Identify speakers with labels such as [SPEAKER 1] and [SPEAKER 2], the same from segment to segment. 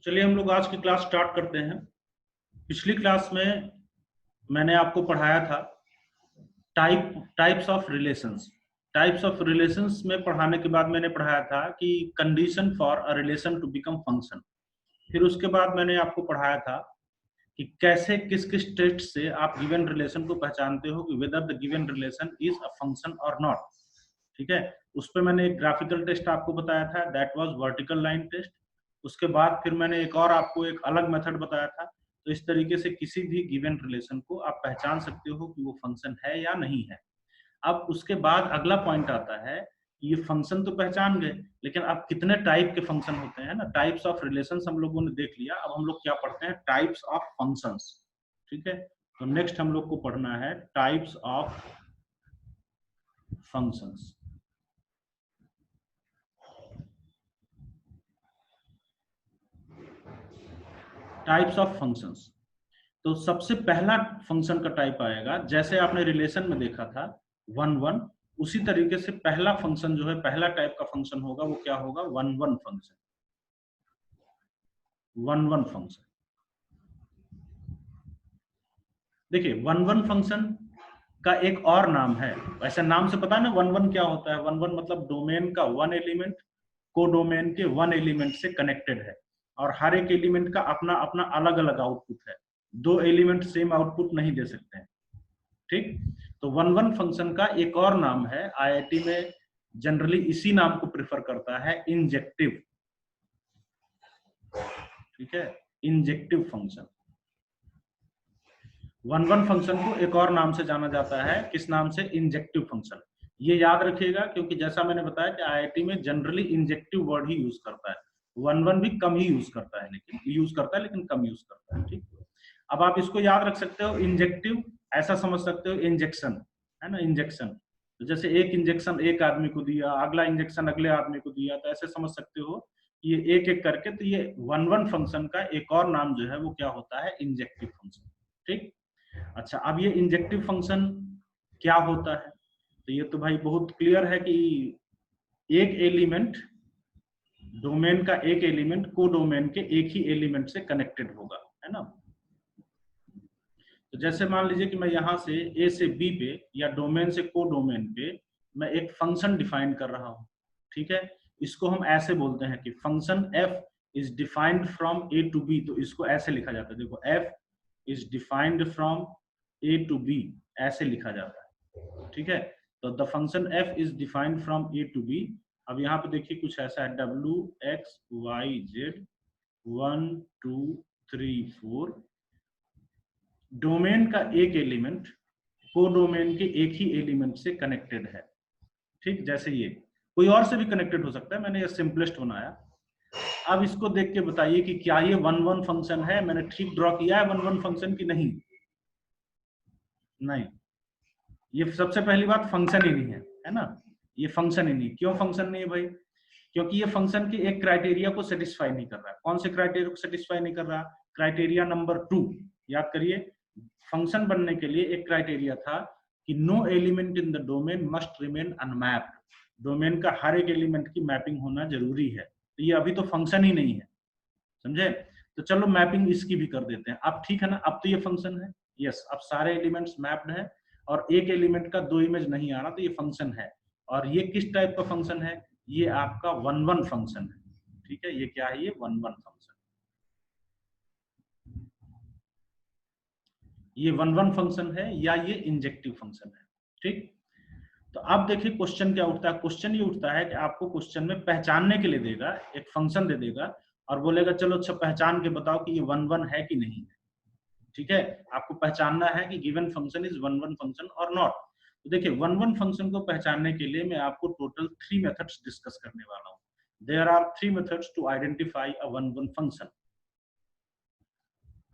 [SPEAKER 1] चलिए हम लोग आज की क्लास स्टार्ट करते हैं। पिछली क्लास में मैंने आपको पढ़ाया था types of relations. Types of relations में पढ़ाने के बाद मैंने पढ़ाया था कि condition for a relation to become function. फिर उसके बाद मैंने आपको पढ़ाया था कि कैसे किस किस टेस्ट से आप गिवन रिलेशन को पहचानते हो कि whether the given relation is a function और नॉट। ठीक है, उस पर मैंने एक ग्राफिकल टेस्ट आपको बताया था, that was vertical line test. उसके बाद फिर मैंने एक और आपको एक अलग मेथड बताया था। तो इस तरीके से किसी भी गिवन रिलेशन को आप पहचान सकते हो कि वो फंक्शन है या नहीं है। अब उसके बाद अगला पॉइंट आता है कि ये फंक्शन तो पहचान गए, लेकिन अब कितने टाइप के फंक्शन होते हैं ना। टाइप्स ऑफ रिलेशंस हम लोगों ने देख लिया, अब हम लोग क्या पढ़ते हैं, टाइप्स ऑफ फंक्शंस। ठीक है, तो नेक्स्ट हम लोग को पढ़ना है types of functions. Types of functions, तो सबसे पहला फंक्शन का टाइप आएगा, जैसे आपने रिलेशन में देखा था वन वन, उसी तरीके से पहला फंक्शन जो है, पहला टाइप का फंक्शन होगा वो क्या होगा, one one function. One one function, देखिए वन वन फंक्शन का एक और नाम है। ऐसे नाम से पता है ना वन वन क्या होता है। वन वन मतलब डोमेन का वन एलिमेंट को डोमेन के वन एलिमेंट से कनेक्टेड है, और हर एक एलिमेंट का अपना अपना अलग अलग आउटपुट है। दो एलिमेंट सेम आउटपुट नहीं दे सकते हैं। ठीक, तो वन वन फंक्शन का एक और नाम है, आईआईटी में जनरली इसी नाम को प्रेफर करता है, इंजेक्टिव। ठीक है, injective function. One one function को एक और नाम से जाना जाता है, किस नाम से, इंजेक्टिव फंक्शन। ये याद रखिएगा, क्योंकि जैसा मैंने बताया कि आईआईटी में जनरली इंजेक्टिव वर्ड ही यूज करता है। वन वन भी कम ही यूज करता है, लेकिन कम यूज करता है। ठीक, अब आप इसको याद रख सकते हो, इंजेक्टिव ऐसा समझ सकते हो, इंजेक्शन है ना, इंजेक्शन। तो जैसे एक इंजेक्शन एक आदमी को दिया, अगला इंजेक्शन अगले आदमी को दिया, तो ऐसे समझ सकते हो ये एक एक करके। तो ये वन वन फंक्शन का एक और नाम जो है वो क्या होता है, इंजेक्टिव फंक्शन। ठीक, अच्छा, अब ये इंजेक्टिव फंक्शन क्या होता है, तो ये तो भाई बहुत क्लियर है कि एक एलिमेंट, डोमेन का एक एलिमेंट को डोमेन के एक ही एलिमेंट से कनेक्टेड होगा, है ना। तो जैसे मान लीजिए कि मैं यहां से ए से बी पे या डोमेन से को डोमेन पे मैं एक फंक्शन डिफाइन कर रहा हूं। ठीक है, इसको हम ऐसे बोलते हैं कि function F is defined from A to B. तो इसको ऐसे लिखा जाता है, देखो F is defined from A to B, ऐसे लिखा जाता है। ठीक है, तो the function F is defined from A to B. अब यहाँ पे देखिए कुछ ऐसा है, W X Y Z 1 2 3 4, domain का एक एलिमेंट को डोमेन के एक ही एलिमेंट से कनेक्टेड है। ठीक, जैसे ये कोई और से भी कनेक्टेड हो सकता है, मैंने ये सिंपलेस्ट बनाया। अब इसको देख के बताइए कि क्या ये वन वन फंक्शन है, मैंने ठीक ड्रॉ किया है वन वन फंक्शन की नहीं। नहीं, ये सबसे पहली बात फंक्शन ही नहीं है ना। ये फंक्शन ही नहीं, क्यों फंक्शन नहीं है भाई, क्योंकि ये फंक्शन के एक क्राइटेरिया को सेटिस्फाई नहीं कर रहा है। कौन से क्राइटेरिया को सेटिस्फाई नहीं कर रहा, क्राइटेरिया नंबर 2, याद करिए। फंक्शन बनने के लिए एक क्राइटेरिया था कि no element in the domain must remain unmapped. Domain का हर एक एलिमेंट की मैपिंग होना जरूरी है। तो ये अभी तो फंक्शन ही नहीं है, समझे। तो चलो मैपिंग इसकी भी कर देते हैं। अब ठीक है ना, अब तो ये फंक्शन है। यस, अब सारे एलिमेंट्स मैप्ड है और एक एलिमेंट का दो इमेज नहीं आ रहा, तो ये फंक्शन है। और ये किस टाइप का फंक्शन है, ये आपका वन वन फंक्शन है। ठीक है, ये क्या है, ये वन वन फंक्शन। ये वन वन फंक्शन है या ये इंजेक्टिव फंक्शन है। ठीक, तो अब देखिए क्वेश्चन क्या उठता है। क्वेश्चन ये उठता है कि आपको क्वेश्चन में पहचानने के लिए देगा, एक फंक्शन दे देगा और बोलेगा चलो अच्छा पहचान के बताओ कि ये वन वन है कि नहीं है। ठीक है, आपको पहचानना है कि given function is one one function और नॉट। तो देखिए वन वन फंक्शन को पहचानने के लिए मैं आपको टोटल 3 मेथड्स डिस्कस करने वाला हूं। There are 3 methods to identify a one one function.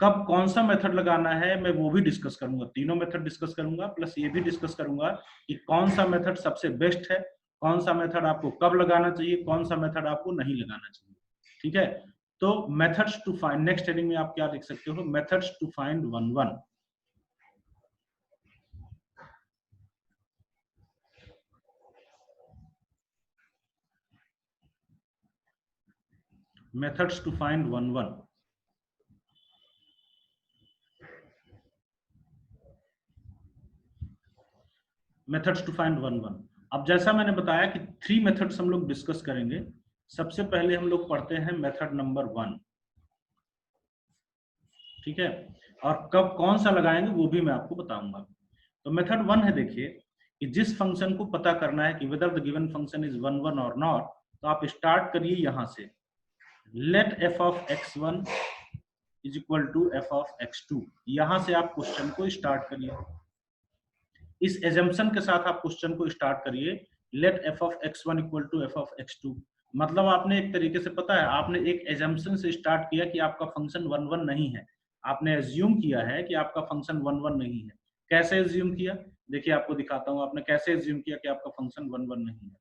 [SPEAKER 1] कब कौन सा मेथड लगाना है मैं वो भी डिस्कस करूंगा, तीनों मेथड डिस्कस करूंगा, प्लस ये भी डिस्कस करूंगा कि कौन सा मेथड सबसे बेस्ट है, कौन सा मेथड आपको कब लगाना चाहिए, कौन सा मेथड आपको नहीं लगाना चाहिए। ठीक है, तो methods to find, next heading में आप क्या लिख सकते हो, methods to find one one. methods to find 1 1, methods to find 1 1। अब जैसा मैंने बताया कि 3 मेथड्स हम लोग डिस्कस करेंगे। सबसे पहले हम लोग पढ़ते हैं मेथड नंबर 1, ठीक है, और कब कौन सा लगाएंगे वो भी मैं आपको बताऊंगा। तो मेथड 1 है, देखिए कि जिस फंक्शन को पता करना है कि whether the given function is 1 1 और नॉट, तो आप स्टार्ट करिए यहां से, let f of x1 is equal to f of x2। यहां से आप क्वेश्चन को स्टार्ट करिए, इस एजम्पशन के साथ आप क्वेश्चन को स्टार्ट करिए, let f of x1 equal to f of x2। मतलब आपने एक तरीके से, पता है, आपने एक एजम्पशन से स्टार्ट किया कि आपका फंक्शन 1 1 नहीं है। आपने एज्यूम किया है कि आपका फंक्शन 1 1 नहीं है। कैसे एज्यूम किया, देखिए आपको दिखाता हूं आपने कैसे एज्यूम किया कि आपका फंक्शन 1 1 नहीं है।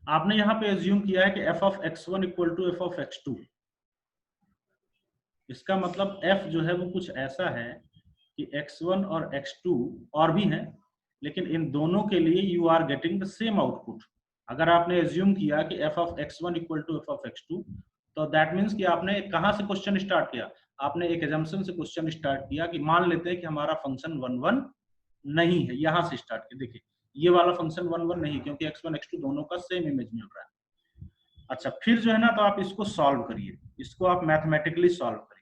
[SPEAKER 1] आपने यहाँ पे एज्यूम किया है कि f of x1 equal to f of x2। इसका मतलब f जो है वो कुछ ऐसा है कि x1 और x2 और भी हैं, लेकिन इन दोनों के लिए you are getting the same output. अगर आपने एज्यूम किया कि f of x1 equal to f of x2, तो दैट मीन्स कि आपने कहां से क्वेश्चन स्टार्ट किया, आपने एक एजम्पशन से क्वेश्चन स्टार्ट किया कि मान लेते हैं कि हमारा फंक्शन 1 1 नहीं है। यहां से स्टार्ट किया, देखिए ये वाला फंक्शन 1 1 नहीं, क्योंकि x1 x2 दोनों का सेम इमेज मिल रहा है। अच्छा, फिर जो है ना, तो आप इसको सॉल्व करिए, इसको आप मैथमेटिकली सॉल्व करिए।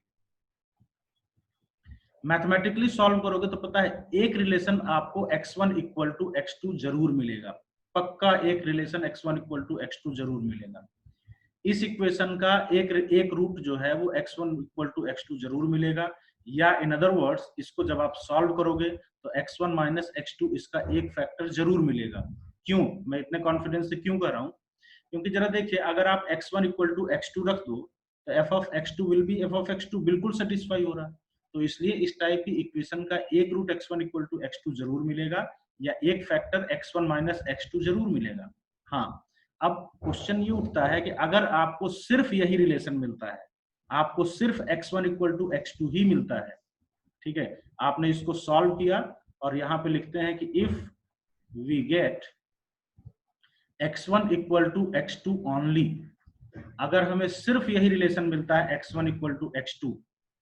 [SPEAKER 1] मैथमेटिकली सॉल्व करोगे तो पता है एक रिलेशन आपको x1 इक्वल टू x2 जरूर मिलेगा, पक्का एक relation x1 equal to x2 जरूर मिलेगा। इस इक्वेशन का एक रूट जो है वो x1 इक्वल टू x2 जरूर मिलेगा, या इन अदर वर्ड्स इसको जब आप सॉल्व करोगे तो x1 माइनस x2 इसका एक फैक्टर जरूर मिलेगा। क्यों, मैं इतने कॉन्फिडेंस से क्यों कर रहा हूं, क्योंकि जरा देखिए, अगर आप x1 इक्वल टू x2 रख दो तो f of x2 will be f of x2, बिल्कुल सेटिस्फाई हो रहा है। तो इसलिए इस टाइप की इक्वेशन का एक root x1 equal to x2 जरूर मिलेगा, या एक फैक्टर x1 माइनस x2 जरूर मिलेगा। हाँ, अब क्वेश्चन ये उठता है कि अगर आपको सिर्फ यही रिलेशन मिलता है, आपको सिर्फ x1 इक्वल टू x2 ही मिलता है, ठीक है, आपने इसको सॉल्व किया और यहाँ पे लिखते हैं कि if we get x1 equal to x2 only, अगर हमें सिर्फ यही रिलेशन मिलता है x1 equal to x2,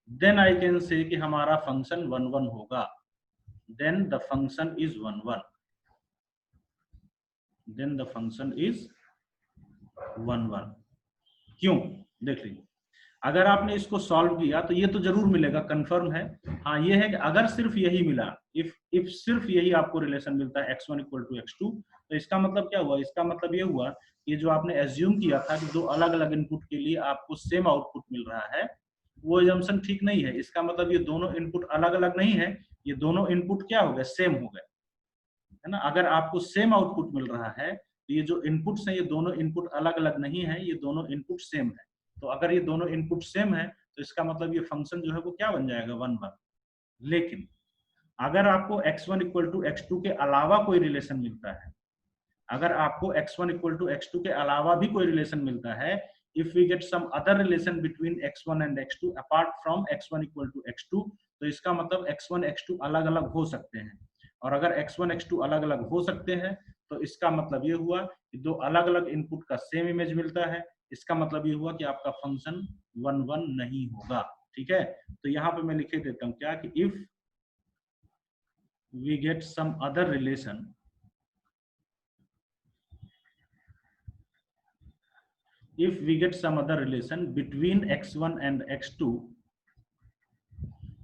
[SPEAKER 1] then I can say कि हमारा फंक्शन 1 1 होगा, then the function is 1 1, then the function is 1 1। क्यों, देख लीजिए, अगर आपने इसको सॉल्व किया तो ये तो जरूर मिलेगा, कंफर्म है। हाँ, ये है कि अगर सिर्फ यही मिला, इफ सिर्फ यही आपको रिलेशन मिलता है x1 इक्वल टू x2, तो इसका मतलब क्या हुआ, इसका मतलब ये हुआ कि जो आपने एज्यूम किया था कि दो अलग अलग इनपुट के लिए आपको सेम आउटपुट मिल रहा है, वो एजम्पशन ठीक नहीं है। इसका मतलब ये दोनों इनपुट अलग अलग नहीं है, ये दोनों इनपुट क्या हो गए, सेम हो गए, है ना। अगर आपको सेम आउटपुट मिल रहा है तो ये जो इनपुट्स हैं, ये दोनों इनपुट अलग अलग नहीं है, ये दोनों इनपुट सेम है। तो अगर ये दोनों इनपुट सेम है तो इसका मतलब ये फंक्शन जो है वो क्या बन जाएगा, 1 1। लेकिन अगर आपको x1 इक्वल टू x2 के अलावा कोई रिलेशन मिलता है, अगर आपको x1 इक्वल टू x2 के अलावा भी कोई रिलेशन मिलता है, if we get some other relation between x1 and x2 apart from x1 equal to x2, तो इसका मतलब x1 x2 अलग अलग हो सकते हैं। और अगर x1 x2 अलग अलग हो सकते हैं तो इसका मतलब ये हुआ कि दो अलग अलग इनपुट का सेम इमेज मिलता है, इसका मतलब ये हुआ कि आपका फंक्शन 1 1 नहीं होगा, ठीक है। तो यहाँ पे मैं लिखे देता हूँ क्या, कि if we get some other relation, if we get some other relation between x1 and x2,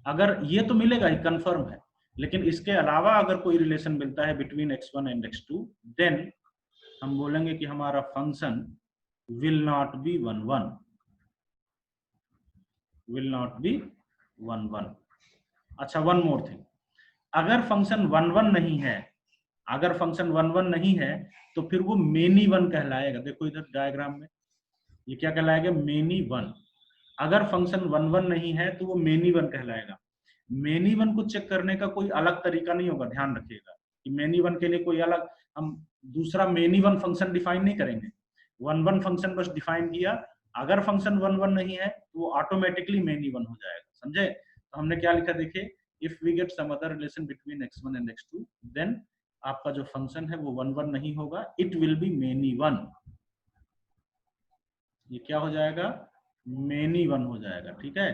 [SPEAKER 1] अगर ये तो मिलेगा ही, कंफर्म है, लेकिन इसके अलावा अगर कोई रिलेशन मिलता है between x1 and x2, then हम बोलेंगे कि हमारा function will not be 1 1, will not be 1 1। अच्छा, वन मोर थिंग, अगर फंक्शन 1 1 नहीं है, अगर फंक्शन 1 1 नहीं है तो फिर वो मेनी वन कहलाएगा। देखो इधर डायग्राम में ये क्या कहलाएगा, मेनी वन। अगर फंक्शन 1 1 नहीं है तो वो मेनी वन कहलाएगा। मेनी वन को चेक करने का कोई अलग तरीका नहीं होगा, ध्यान रखिएगा कि मेनी वन के लिए कोई अलग हम दूसरा मेनी वन फंक्शन डिफाइन नहीं करेंगे, 1 1 फंक्शन बस डिफाइन किया। अगर फंक्शन 1 1 नहीं है तो वो ऑटोमेटिकली मेनी वन हो जाएगा, समझे। तो हमने क्या लिखा, देखिए, if we get some other relation between x1 and x2, then आपका जो फंक्शन है वो 1 1 नहीं होगा, it will be many one. ये क्या हो जाएगा, मेनी वन हो जाएगा। ठीक है,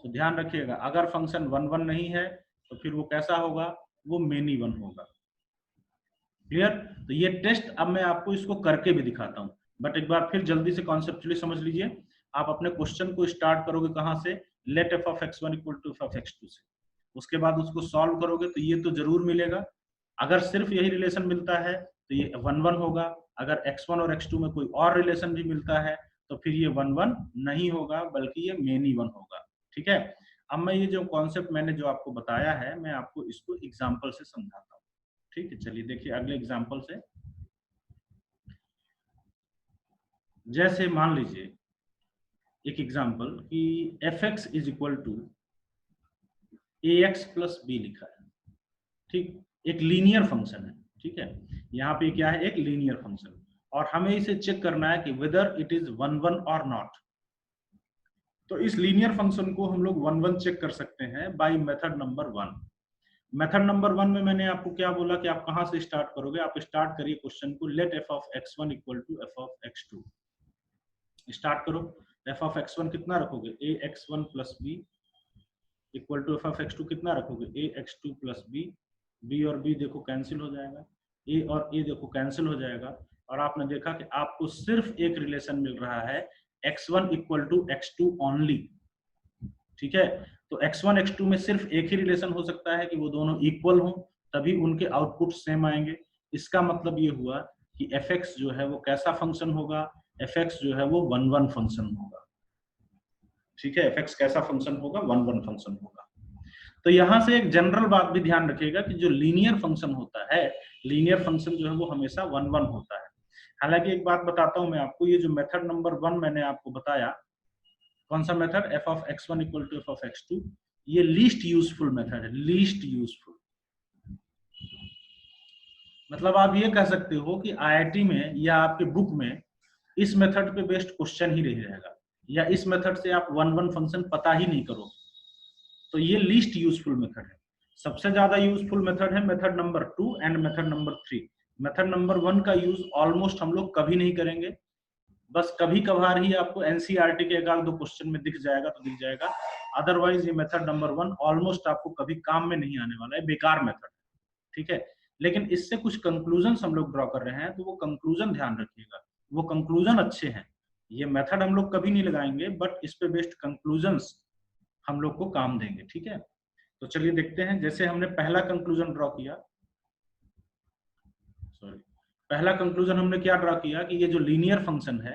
[SPEAKER 1] तो ध्यान रखिएगा, अगर फंक्शन 1 1 नहीं है तो फिर वो कैसा होगा, वो मेनी वन होगा। क्लियर? तो ये टेस्ट अब मैं आपको इसको करके भी दिखाता हूं, बट एक बार फिर जल्दी से कॉन्सेप्चुअली समझ लीजिए। आप अपने क्वेश्चन को स्टार्ट करोगे कहां से, let F of x1 equal to F of x2 से। उसके बाद उसको सॉल्व करोगे तो ये तो जरूर मिलेगा। अगर सिर्फ यही रिलेशन मिलता है तो ये 1 1 होगा। अगर x1 और x2 में कोई और रिलेशन भी मिलता है तो फिर ये 1 1 नहीं होगा, बल्कि ये मेनी वन होगा। ठीक है, अब मैं ये जो कॉन्सेप्ट मैंने जो आपको बताया है, मैं आपको इसको एग्जाम्पल से समझाता हूँ। ठीक है, चलिए देखिए अगले एग्जाम्पल से। जैसे मान लीजिए एक एग्जाम्पल कि f x is equal to A x plus b लिखा है। ठीक, एक लीनियर फंक्शन है। ठीक है, यहाँ पे क्या है, एक लीनियर फंक्शन, और हमें इसे चेक करना है कि वेदर इट इज 1 1 और नॉट। तो इस लीनियर फंक्शन को हम लोग 1 1 चेक कर सकते हैं bye method number 1। Method number 1 में मैंने आपको क्या बोला कि आप कहां से स्टार्ट करोगे, आप स्टार्ट करिए क्वेश्चन को, let F of x1 equal to F of x2। Start करो, एफ ऑफ x1 कितना रखोगे, a x1 plus b equal to F of x2 कितना रखोगे, a x2 plus b. B और बी देखो कैंसिल हो जाएगा, ए और ए देखो कैंसिल हो जाएगा, और आपने देखा कि आपको सिर्फ एक रिलेशन मिल रहा है, x1 equal to x2 only. ठीक है, तो x1 x2 में सिर्फ एक ही रिलेशन हो सकता है कि वो दोनों इक्वल हों, तभी उनके आउटपुट सेम आएंगे। इसका मतलब ये हुआ कि fx जो है वो कैसा फंक्शन होगा, fx जो है वो 1 1 फंक्शन होगा। ठीक है, fx कैसा फंक्शन होगा, 1 1 फंक्शन होगा। तो यहां से एक जनरल बात भी ध्यान रखिएगा कि जो लीनियर फंक्शन होता है, लीनियर फंक्शन जो है वो हमेशा 1 1 होता है। हालांकि एक बात बताता हूं मैं आपको, ये जो मेथड नंबर 1 मैंने आपको बताया, कौन सा method, f of x1 equal to F of x2, ये लीस्ट यूजफुल मेथड है, लीस्ट यूजफुल। मतलब आप ये कह सकते हो कि आईआईटी में या आपके बुक में इस मेथड पे बेस्ड क्वेश्चन ही नहीं रहेगा, या इस मेथड से आप 1 1 फंक्शन पता ही नहीं करोगे। तो ये लीस्ट यूजफुल मेथड है। सबसे ज्यादा यूजफुल मेथड है method number 2 and method number 3। Method number 1 का यूज ऑलमोस्ट हम लोग कभी नहीं करेंगे, बस कभी कभार ही आपको एनसीईआरटी के एक आध दो क्वेश्चन में दिख जाएगा तो दिख जाएगा। अदरवाइज ये मेथड नंबर 1 ऑलमोस्ट आपको कभी काम में नहीं आने वाला है, बेकार मेथड। ठीक है, लेकिन इससे कुछ कंक्लूजन हम लोग ड्रॉ कर रहे हैं, तो वो कंक्लूजन ध्यान रखिएगा, वो कंक्लूजन अच्छे हैं। ये मेथड हम लोग कभी नहीं लगाएंगे, बट इस पे बेस्ड कंक्लूजन्स हम लोग को काम देंगे। ठीक है, तो चलिए देखते हैं। जैसे हमने पहला कंक्लूजन ड्रॉ किया, सॉरी, पहला कंक्लूजन हमने क्या ड्रॉ किया कि ये जो लीनियर फंक्शन है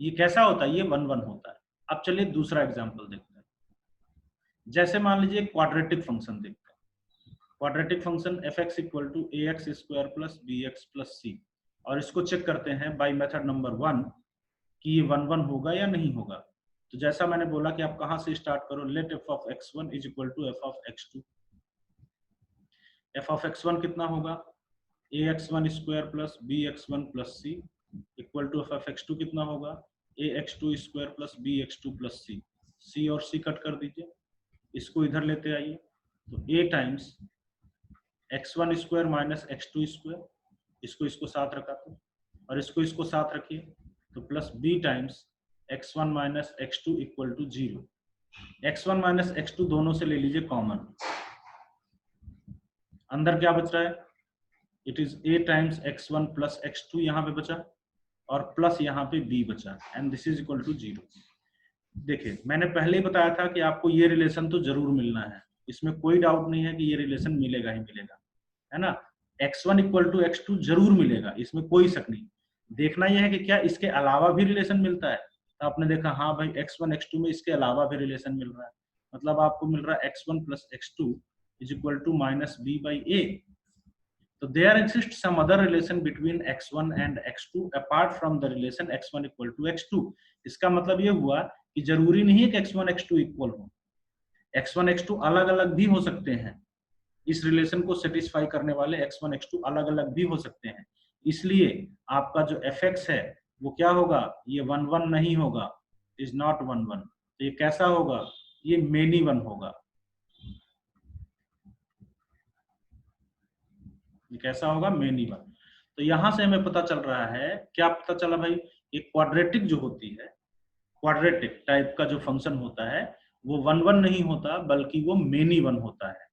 [SPEAKER 1] ये कैसा होता है, ये 1 1 होता है। अब चलिए दूसरा एग्जांपल देखते हैं। जैसे मान लीजिए क्वाड्रेटिक फंक्शन देखते हैं। Quadratic function F X equal to A X square plus B X plus C, और इसको चेक करते हैं बाय मेथड नंबर 1 कि ये 1 1 होगा या नहीं होगा। तो जैसा मैंने बोला कि आप कहां से स्टार्ट करो, let F of x1 is equal to F of x2। F of x1 कितना होगा, A X one square plus B X one plus C equal to F of x2 कितना होगा, A x two square plus B x two plus C. C और C cut कर दीजिए, इसको इधर लेते आइए, तो A times x one square minus X two square, इसको साथ रखा था, और इसको साथ रखिए, तो plus B times x one minus X two equal to 0। X one minus X two दोनों से ले लीजिए कॉमन, अंदर क्या बच रहा है, it is a times x one plus x two यहाँ पे बचा, और प्लस यहाँ पे b बचा, and this is equal to 0। देखिए मैंने पहले ही बताया था कि आपको ये रिलेशन तो जरूर मिलना है, इसमें कोई डाउट नहीं है कि ये रिलेशन मिलेगा ही मिलेगा, है ना। x1 इक्वल टू x2 जरूर मिलेगा, इसमें कोई शक नहीं। देखना यह है कि क्या इसके अलावा भी रिलेशन मिलता है। तो आपने देखा हाँ भाई x1 x2 में इसके अलावा भी रिलेशन मिल रहा है, मतलब आपको मिल रहा है x1 plus x2 is equal to minus b by a। So there exists some other relation between x1 and x2 apart from the relation x1 equal to x2। इसका मतलब ये हुआ कि जरूरी नहीं है कि x1 x2 इक्वल हो, x1 x2 अलग अलग भी हो सकते हैं। इस रिलेशन को सेटिस्फाई करने वाले x1 x2 अलग अलग भी हो सकते हैं। इसलिए आपका जो fx है वो क्या होगा, ये 1 1 नहीं होगा, इज नॉट 1 1। तो ये कैसा होगा, ये मेनी वन होगा। ये कैसा होगा, मेनी वन। तो यहां से हमें पता चल रहा है, क्या पता चला भाई, एक क्वाड्रेटिक जो होती है, क्वाड्रेटिक टाइप का जो फंक्शन होता है वो 1 1 नहीं होता, बल्कि वो मेनी 1 होता है।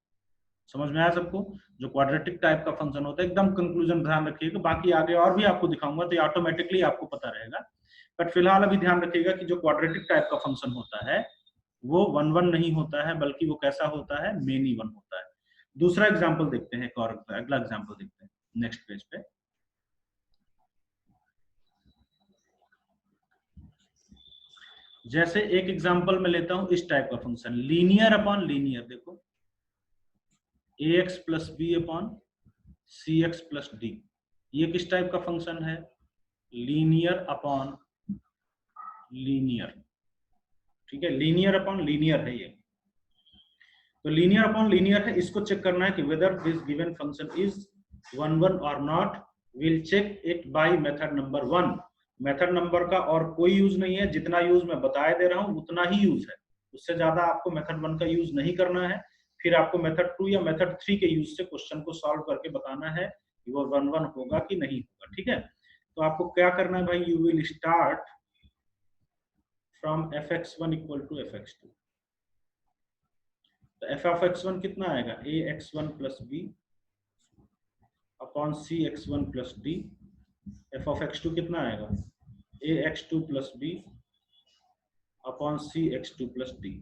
[SPEAKER 1] समझ में आया सबको? जो क्वाड्रेटिक टाइप का फंक्शन होता है, एकदम कंक्लूजन ध्यान रखिएगा, बाकी आगे और भी आपको दिखाऊंगा तो ऑटोमेटिकली आपको पता रहेगा, बट फिलहाल अभी ध्यान रखिएगा कि जो क्वाड्रेटिक टाइप का फंक्शन होता है वो 1 1 नहीं होता है, बल्कि वो कैसा होता है, मेनी 1 होता है। दूसरा एग्जाम्पल देखते हैं, और अगला एग्जाम्पल देखते हैं नेक्स्ट पेज पे। जैसे एक एग्जांपल में लेता हूं इस टाइप का फंक्शन, लीनियर अपॉन लीनियर। देखो ax प्लस बी अपॉन सी एक्स प्लस डी, ये किस टाइप का फंक्शन है, लीनियर अपॉन लीनियर। ठीक है, लीनियर अपॉन लीनियर है ये। तो लीनियर अपॉन लीनियर है, इसको चेक करना है कि whether this given function is 1 1 और not. Will check it by method number 1। Method number का और कोई यूज नहीं है, जितना यूज मैं बताए दे रहा हूं उतना ही यूज है, उससे ज्यादा आपको मेथड 1 का यूज नहीं करना है। फिर आपको मेथड 2 या मेथड 3 के यूज से क्वेश्चन को सॉल्व करके बताना है कि वो 1 1 होगा कि नहीं होगा। ठीक है, तो आपको क्या करना है भाई, you will start from fx1 equal to fx2। तो f ऑफ x1 कितना आएगा, ax1 plus b upon c x1 plus d. f of x2 कितना आएगा, ax2 plus b upon c x2 plus d.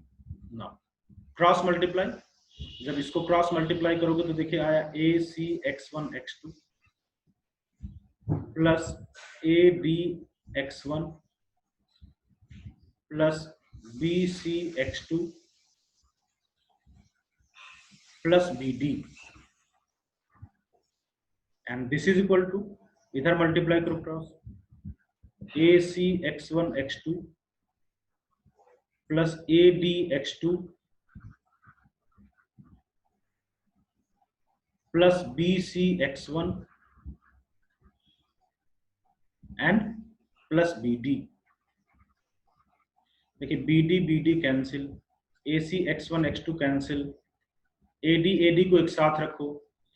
[SPEAKER 1] ना क्रॉस मल्टीप्लाई, जब इसको cross multiply करोगे तो देखिए आया a c x1 x2 plus a b x1 plus b c x2 plus B D, and this is equal to, इधर multiply करो cross, a c x1 x2 plus a d x2 plus b c x1 and plus B D. देखिए B D cancel, A C x1 x2 cancel, A D को एक साथ रखो,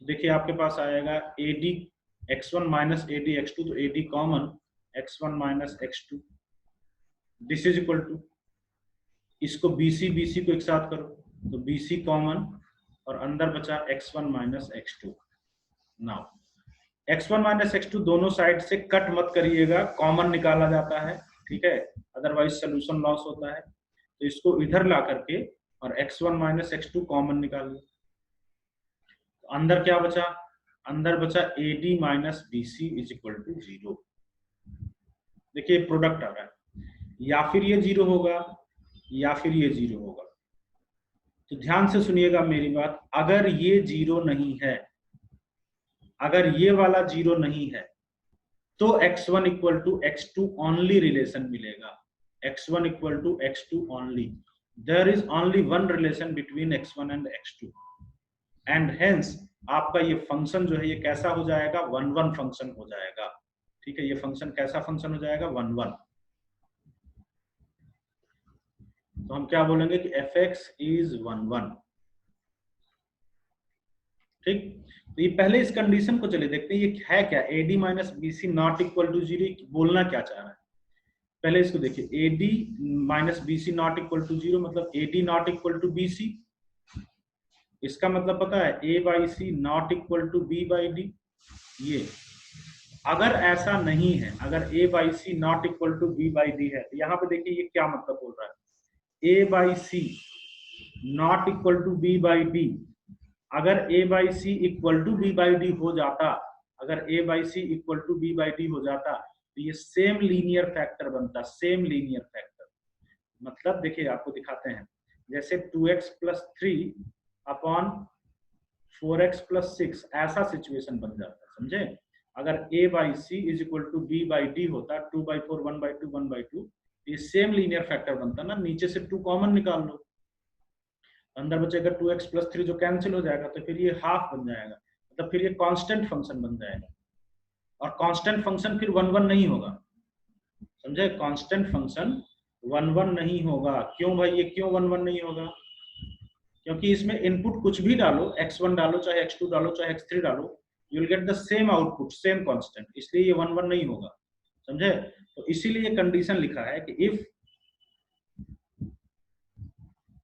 [SPEAKER 1] देखिए आपके पास आएगा A D x1 minus A D x2, तो A D common x1 minus x2, this is equal to, इसको बी सी को एक साथ करो तो बी सी कॉमन और अंदर बचा x1 minus x2। Now x1 minus x2 दोनों साइड से कट मत करिएगा, कॉमन निकाला जाता है, ठीक है, अदरवाइज सोल्यूशन लॉस होता है। तो इसको इधर ला करके और x1 माइनस x2 कॉमन निकालिए, तो अंदर क्या बचा, अंदर बचा AD minus BC is equal to 0। देखिए प्रोडक्ट आ रहा है, या फिर ये 0 होगा या फिर ये 0 होगा। तो ध्यान से सुनिएगा मेरी बात, अगर ये 0 नहीं है, अगर ये वाला 0 नहीं है तो x1 equal to x2 only relation मिलेगा, x1 equal to x2 only. There is only one relation between x1 and x2, and hence आपका ये फंक्शन जो है ये कैसा हो जाएगा, 1 1 फंक्शन हो जाएगा। ठीक है, ये फंक्शन कैसा फंक्शन हो जाएगा, 1 1। तो हम क्या बोलेंगे कि fx इज 1 1। ठीक, तो ये पहले इस कंडीशन को चले देखते हैं ये है क्या, AD minus BC not equal to 0, बोलना क्या चाह रहा है। पहले इसको देखिए, AD minus BC not equal to 0 मतलब AD not equal to BC, इसका मतलब पता है A by c not equal to B by d. ये अगर ऐसा नहीं है, अगर A by c not equal to B by d है, तो यहाँ पे देखिए ये क्या मतलब बोल रहा है, A by c not equal to B by d. अगर a by c equal to b by d हो जाता, अगर a by c equal to b by d हो जाता तो ये सेम लीनियर फैक्टर बनता, सेम लीनियर फैक्टर। मतलब देखिए आपको दिखाते हैं, जैसे 2x plus 3 upon 4x plus 6 ऐसा सिचुएशन बन जाता, समझे। अगर a by c is equal to b by d होता, 2 बाई 4 1 बाई 2 1 बाई 2, ये सेम लीनियर फैक्टर बनता ना, नीचे से 2 कॉमन निकाल लो, अंदर बचेगा 2x प्लस 3 जो कैंसिल हो जाएगा, तो फिर ये हाफ बन जाएगा, मतलब फिर ये कांस्टेंट फंक्शन बन जाएगा। और कांस्टेंट फंक्शन फिर 1 1 नहीं होगा, समझे, कांस्टेंट फंक्शन 1 1 नहीं होगा। क्यों भाई, ये क्यों 1 1 नहीं होगा, क्योंकि इसमें इनपुट कुछ भी डालो, x1 डालो चाहे x2 डालो चाहे x3 डालो, you will get the same output, same constant, इसलिए ये 1 1 नहीं होगा। समझे? तो इसीलिए कंडीशन लिखा है कि if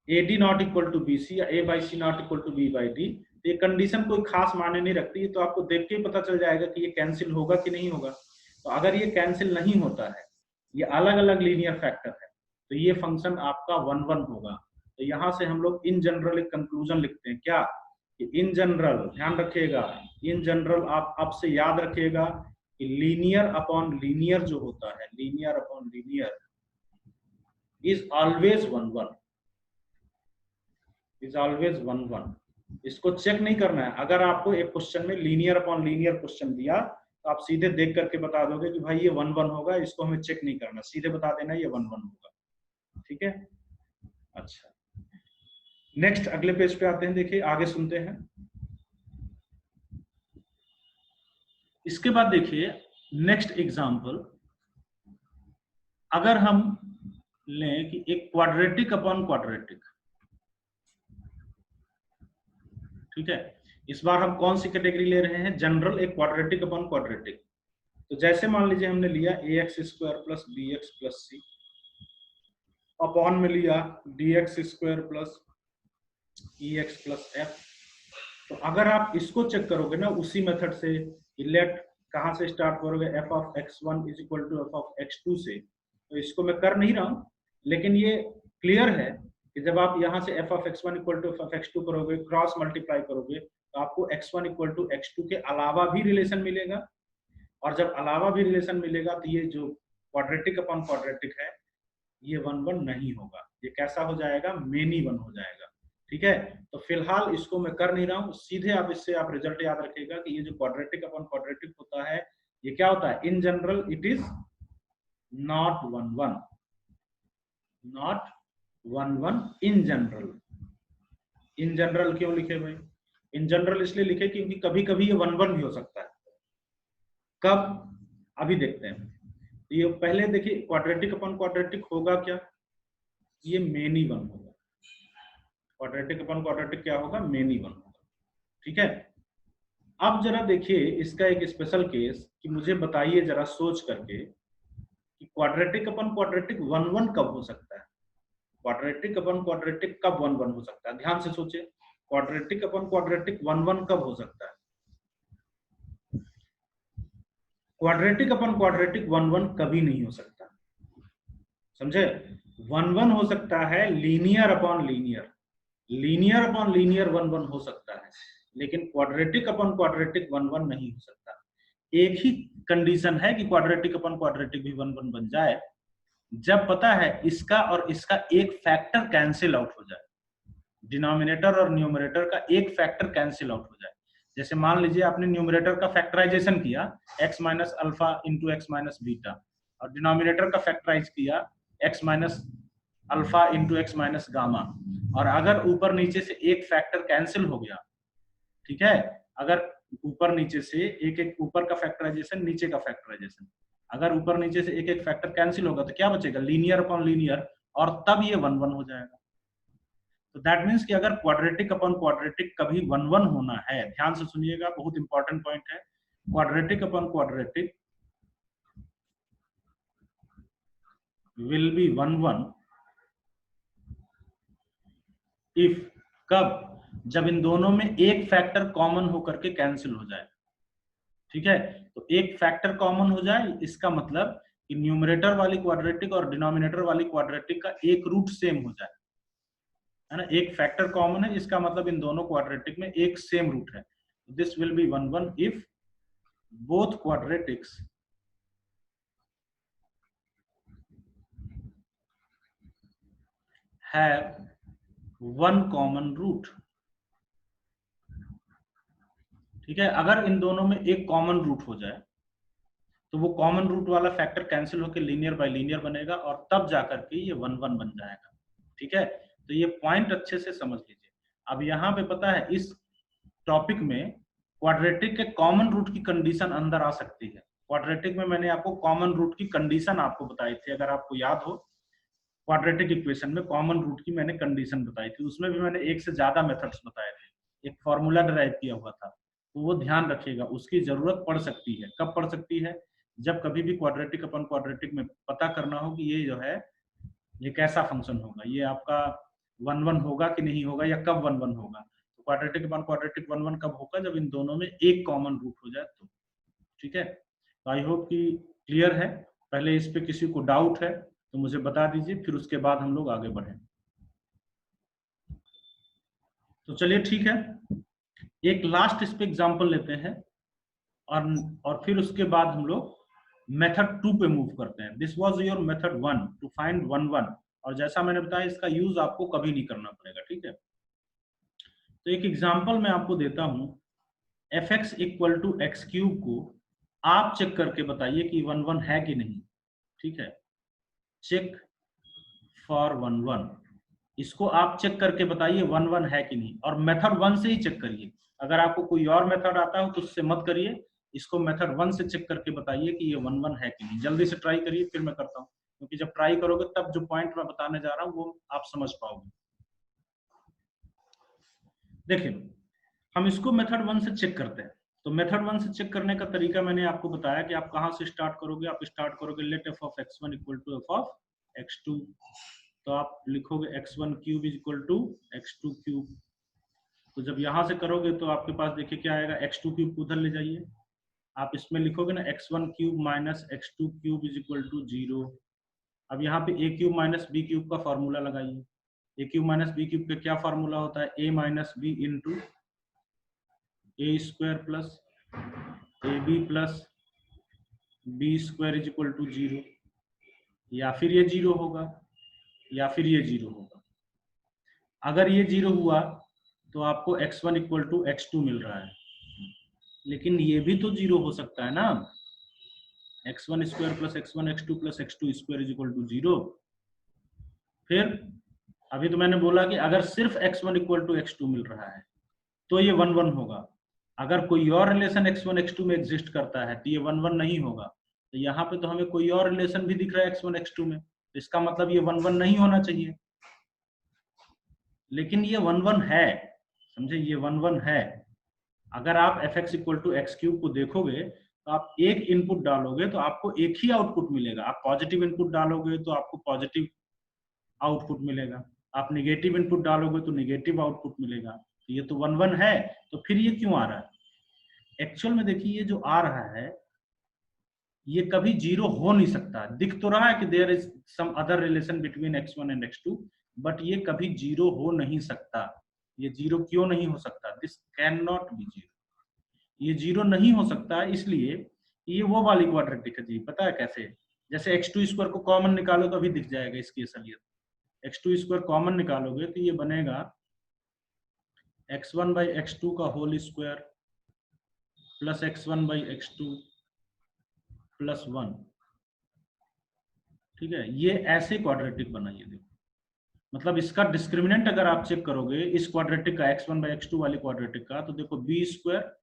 [SPEAKER 1] AD not equal to BC या A by c not equal to B by D, ये कंडीशन कोई खास मायने नहीं रखती, तो आपको देख के ही पता चल जाएगा कि ये कैंसिल होगा कि नहीं होगा। तो अगर ये कैंसिल नहीं होता है, ये अलग अलग लीनियर फैक्टर है, तो ये फंक्शन आपका 1 1 होगा। तो यहाँ से हम लोग इन जनरल एक कंक्लूजन लिखते हैं क्या, कि इन जनरल, ध्यान रखिएगा, इन जनरल आप अब से याद रखिएगा कि लीनियर अपॉन लीनियर जो होता है, linear upon linear is always 1 1, is always 1 1। इसको चेक नहीं करना है। अगर आपको एक क्वेश्चन में लीनियर अपॉन लीनियर क्वेश्चन दिया, तो आप सीधे देख करके बता दोगे कि भाई ये 1 1 होगा, इसको हमें चेक नहीं करना, सीधे बता देना ये 1 1 होगा। ठीक है, अच्छा, नेक्स्ट अगले पेज पे आते हैं, देखिए आगे सुनते हैं। इसके बाद देखिए नेक्स्ट एग्जांपल, अगर हम लें कि एक क्वाड्रेटिक अपॉन क्वाड्रेटिक, ठीक है, इस बार हम कौन सी कैटेगरी ले रहे हैं, जनरल, एक क्वाड्रेटिक अपॉन क्वाड्रेटिक। तो जैसे मान लीजिए हमने लिया ax square plus bx plus C upon में लिया dx square plus ex plus f। तो अगर आप इसको चेक करोगे ना उसी मेथड से, लेट कहां से स्टार्ट करोगे, f of x1 is equal to f of x2 से। तो इसको मैं कर नहीं रहा हूं, लेकिन ये क्लियर है कि जब आप यहां से f of x1 equal to f of x2 करोगे, क्रॉस मल्टीप्लाई करोगे, तो आपको x1 इक्वल टू x2 के अलावा भी रिलेशन मिलेगा। और जब अलावा भी रिलेशन मिलेगा तो ये जो क्वाड्रेटिक अपॉन क्वाड्रेटिक है, ये 1 1 नहीं होगा, ये कैसा हो जाएगा, मेनी 1 हो जाएगा। ठीक है, तो फिलहाल इसको मैं कर नहीं रहा हूं, सीधे आप इससे आप रिजल्ट याद रखिएगा कि ये जो क्वाड्रेटिक अपॉन क्वाड्रेटिक होता है, ये क्या होता है, in general it is not 1 1, not 1 1 in general. In general क्यों लिखे भाई, इन जनरल इसलिए लिखे क्योंकि कभी कभी ये 1 1 भी हो सकता है। कब, अभी देखते हैं। ये पहले देखिए क्वाड्रेटिक अपॉन क्वाड्रेटिक होगा क्या, ये मेनी 1 होगा, क्वाड्रेटिक अपॉन क्वाड्रेटिक क्या होगा, मेनी 1 होगा। ठीक है, अब जरा देखिए इसका एक स्पेशल केस, कि मुझे बताइए जरा सोच करके कि क्वाड्रेटिक अपॉन क्वाड्रेटिक 1 1 कब हो सकता है, क्वाड्रेटिक अपॉन क्वाड्रेटिक कब 1 1 हो सकता है, ध्यान से सोचिए, क्वाड्रेटिक अपॉन क्वाड्रेटिक 1 1 कब हो सकता है, क्वाड्रेटिक अपॉन क्वाड्रेटिक 1 1 कभी नहीं हो सकता, समझे। 1 1 हो सकता है linear upon linear, linear upon linear 1 1 हो सकता है, लेकिन क्वाड्रेटिक अपॉन क्वाड्रेटिक 1 1 नहीं हो सकता। एक ही कंडीशन है कि क्वाड्रेटिक अपॉन क्वाड्रेटिक भी 1 1 बन जाए, जब पता है इसका और इसका एक फैक्टर कैंसिल आउट हो जाए, डिनोमिनेटर और न्यूमरेटर का एक फैक्टर कैंसिल आउट हो जाए। जैसे मान लीजिए आपने न्यूमरेटर का फैक्टराइजेशन किया x minus alpha into x minus beta, और डिनोमिनेटर का फैक्टराइज किया x minus alpha into x minus gamma, और अगर ऊपर नीचे से एक फैक्टर कैंसिल हो गया, ठीक है, अगर ऊपर नीचे से एक एक, ऊपर का फैक्टराइजेशन नीचे का फैक्टराइजेशन, अगर ऊपर नीचे से एक एक फैक्टर कैंसिल होगा तो क्या बचेगा, लीनियर अपॉन लीनियर, और तब ये 1 1 हो जाएगा। तो दैट मीन्स कि अगर क्वाड्रेटिक अपॉन क्वाड्रेटिक कभी 1 1 होना है, ध्यान से सुनिएगा, बहुत इंपॉर्टेंट पॉइंट है, quadratic upon quadratic will be 1 1 if, कब, जब इन दोनों में एक फैक्टर कॉमन होकर के कैंसिल हो जाए। ठीक है, तो एक फैक्टर कॉमन हो जाए, इसका मतलब कि न्यूमरेटर वाली क्वाड्रेटिक और डिनोमिनेटर वाली क्वाड्रेटिक का एक रूट सेम हो जाए, है ना, एक फैक्टर कॉमन है, इसका मतलब इन दोनों क्वाड्रेटिक में एक सेम रूट है। This will be 1 1 if both quadratics have one common root. ठीक है, अगर इन दोनों में एक कॉमन रूट हो जाए, तो वो कॉमन रूट वाला फैक्टर कैंसिल होकर लीनियर बाय लीनियर बनेगा, और तब जाकर के ये 1 1 बन जाएगा। ठीक है, तो ये पॉइंट अच्छे से समझ लीजिए। अब यहाँ पे पता है इस टॉपिक में क्वाड्रेटिक के कॉमन रूट की कंडीशन अंदर आ सकती है। क्वाड्रेटिक में मैंने आपको कॉमन रूट की कंडीशन आपको बताई थी, अगर आपको याद हो, क्वाड्रेटिक इक्वेशन में कॉमन रूट की मैंने कंडीशन बताई थी, उसमें भी मैंने एक से ज्यादा मेथड्स बताए थे, एक फॉर्मूला डिराइव किया हुआ था, तो वो ध्यान रखिएगा, उसकी जरूरत पड़ सकती है। कब पड़ सकती है, जब कभी भी क्वाड्रेटिक अपन क्वाड्रेटिक में पता करना हो कि ये जो है ये कैसा फंक्शन होगा, ये आपका 1 1 होगा कि नहीं होगा, या कब 1 1 होगा। तो क्वाड्रेटिक अपन क्वाड्रेटिक 1 1 कब होगा, जब इन दोनों में एक कॉमन रूट हो जाए तो। ठीक है, तो आई होप कि क्लियर है। पहले इस पे किसी को डाउट है तो मुझे बता दीजिए, फिर उसके बाद हम लोग आगे बढ़ें। तो चलिए ठीक है, एक लास्ट इस पे एग्जांपल लेते हैं और फिर उसके बाद हम लोग मेथड 2 पे मूव करते हैं। This was your method 1 to find 1 1, और जैसा मैंने बताया इसका यूज आपको कभी नहीं करना पड़ेगा। ठीक है, तो एक एग्जांपल मैं आपको देता हूं, fx equal to x cube को आप चेक करके बताइए कि 1 1 है कि नहीं। ठीक है, चेक फॉर 1 1, इसको आप चेक करके बताइए 1 1 है कि नहीं, और मेथड 1 से ही चेक करिए। अगर आपको कोई और मेथड आता हो तो उससे मत करिए, इसको मेथड 1 से चेक करके बताइए कि ये 1 1 है कि नहीं। जल्दी से ट्राई करिए, फिर मैं करता हूँ, क्योंकि जब ट्राई करोगे तब जो पॉइंट मैं बताने जा रहा हूँ वो आप समझ पाओगे। देखिए, हम इसको मेथड 1 से चेक करते हैं। तो मेथड 1 से चेक करने का तरीका मैंने आपको बताया कि आप कहां से स्टार्ट करोगे। आप स्टार्ट करोगे let F of x1 equal to F of x2, तो आप लिखोगे x1 cube is equal to x2 cube. तो जब यहां से करोगे तो आपके पास देखिए क्या आएगा, x2 क्यूब को उधर ले जाइए, आप इसमें लिखोगे ना x1 cube minus x2 cube is equal to 0। अब यहाँ पे a cube minus b cube का फॉर्मूला लगाइए। a cube minus b cube का क्या फॉर्मूला होता है, a minus b into a square plus a b plus b square is equal to 0। या फिर ये 0 होगा, या फिर ये 0 होगा। अगर ये 0 हुआ तो आपको x1 इक्वल टू x2 मिल रहा है, लेकिन ये भी तो 0 हो सकता है ना, x1 square plus x1 x2 plus x2 square is equal to 0। फिर अभी तो मैंने बोला कि अगर सिर्फ x1 इक्वल टू x2 मिल रहा है तो ये 1 1 होगा। अगर कोई और रिलेशन x1 x2 में एग्जिस्ट करता है तो ये 1 1 नहीं होगा। तो यहाँ पे तो हमें कोई और रिलेशन भी दिख रहा है x1 x2 में, तो इसका मतलब ये 1 1 नहीं होना चाहिए, लेकिन ये 1 1 है। समझे, ये 1 1 है। अगर आप fx equal to x cube को देखोगे तो आप एक इनपुट डालोगे तो आपको एक ही आउटपुट मिलेगा। आप पॉजिटिव इनपुट डालोगे तो आपको पॉजिटिव आउटपुट मिलेगा, आप निगेटिव इनपुट डालोगे तो निगेटिव आउटपुट मिलेगा। तो ये तो 1 1 है, तो फिर ये क्यों आ रहा है। एक्चुअल में देखिए, ये जो आ रहा है ये कभी 0 हो नहीं सकता। दिख तो रहा है कि there is some other relation between x1 and x2, but ये कभी 0 हो नहीं सकता। ये 0 क्यों नहीं हो सकता, दिस कैन नॉट बी 0। ये 0 नहीं हो सकता, इसलिए ये वो वाली क्वाड्रेटिक है जी। पता है कैसे, जैसे x2 स्क्वायर को कॉमन निकालो तो अभी दिख जाएगा इसकी असलियत। x2 स्क्वायर कॉमन निकालोगे तो ये बनेगा x1 बाई x2 का whole square plus x1 by x2 plus 1। ठीक है, ये ऐसे क्वाड्रेटिक बनाइए। देखो, मतलब इसका डिस्क्रिमिनेंट अगर आप चेक करोगे इस क्वाड्रेटिक का x1 बाई x2 वाले क्वाड्रेटिक का, तो देखो बी स्क्वायर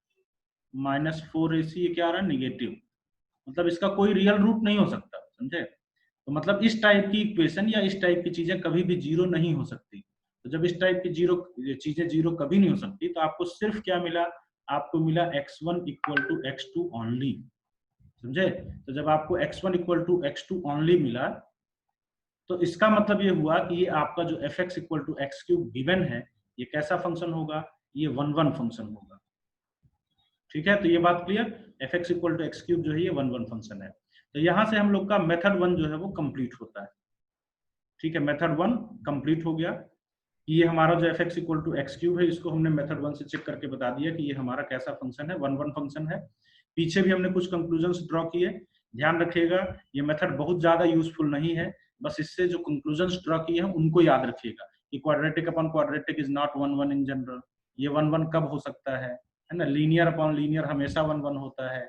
[SPEAKER 1] माइनस 4ac, ये क्या आ रहा है, निगेटिव। मतलब इसका कोई रियल रूट नहीं हो सकता। समझे, तो मतलब इस टाइप की इक्वेशन या इस टाइप की चीजें कभी भी 0 नहीं हो सकती। तो जब इस टाइप की चीजें 0 कभी नहीं हो सकती, तो आपको सिर्फ क्या मिला, आपको मिला x1 equal to x2 only. समझे, तो जब आपको x1 equal to x2 only मिला तो इसका मतलब ये हुआ कि ये आपका जो fx equal to x cube given है, ये कैसा फंक्शन होगा, ये 1 1 फंक्शन होगा। ठीक है, तो ये बात clear, fx equal to x cube जो है ये 1 1 फंक्शन है। तो यहां से हम लोग का मेथड 1 जो है वो कंप्लीट होता है। ठीक है, मेथड 1 कंप्लीट हो गया। ये हमारा जो fx equal to x cube है, इसको हमने मेथड 1 से चेक करके बता दिया कि ये हमारा कैसा फंक्शन है, 1 1 फंक्शन है। पीछे भी हमने कुछ कंक्लूजन्स ड्रॉ किए। ध्यान रखिएगा, ये मेथड बहुत ज्यादा यूजफुल नहीं है, बस इससे जो कंक्लूजन्स ड्रॉ किए हैं उनको याद रखिएगा कि quadratic upon quadratic is not 1 1 in general. ये 1 1 कब हो सकता है ना, लीनियर अपॉन लीनियर हमेशा 1 1 होता है।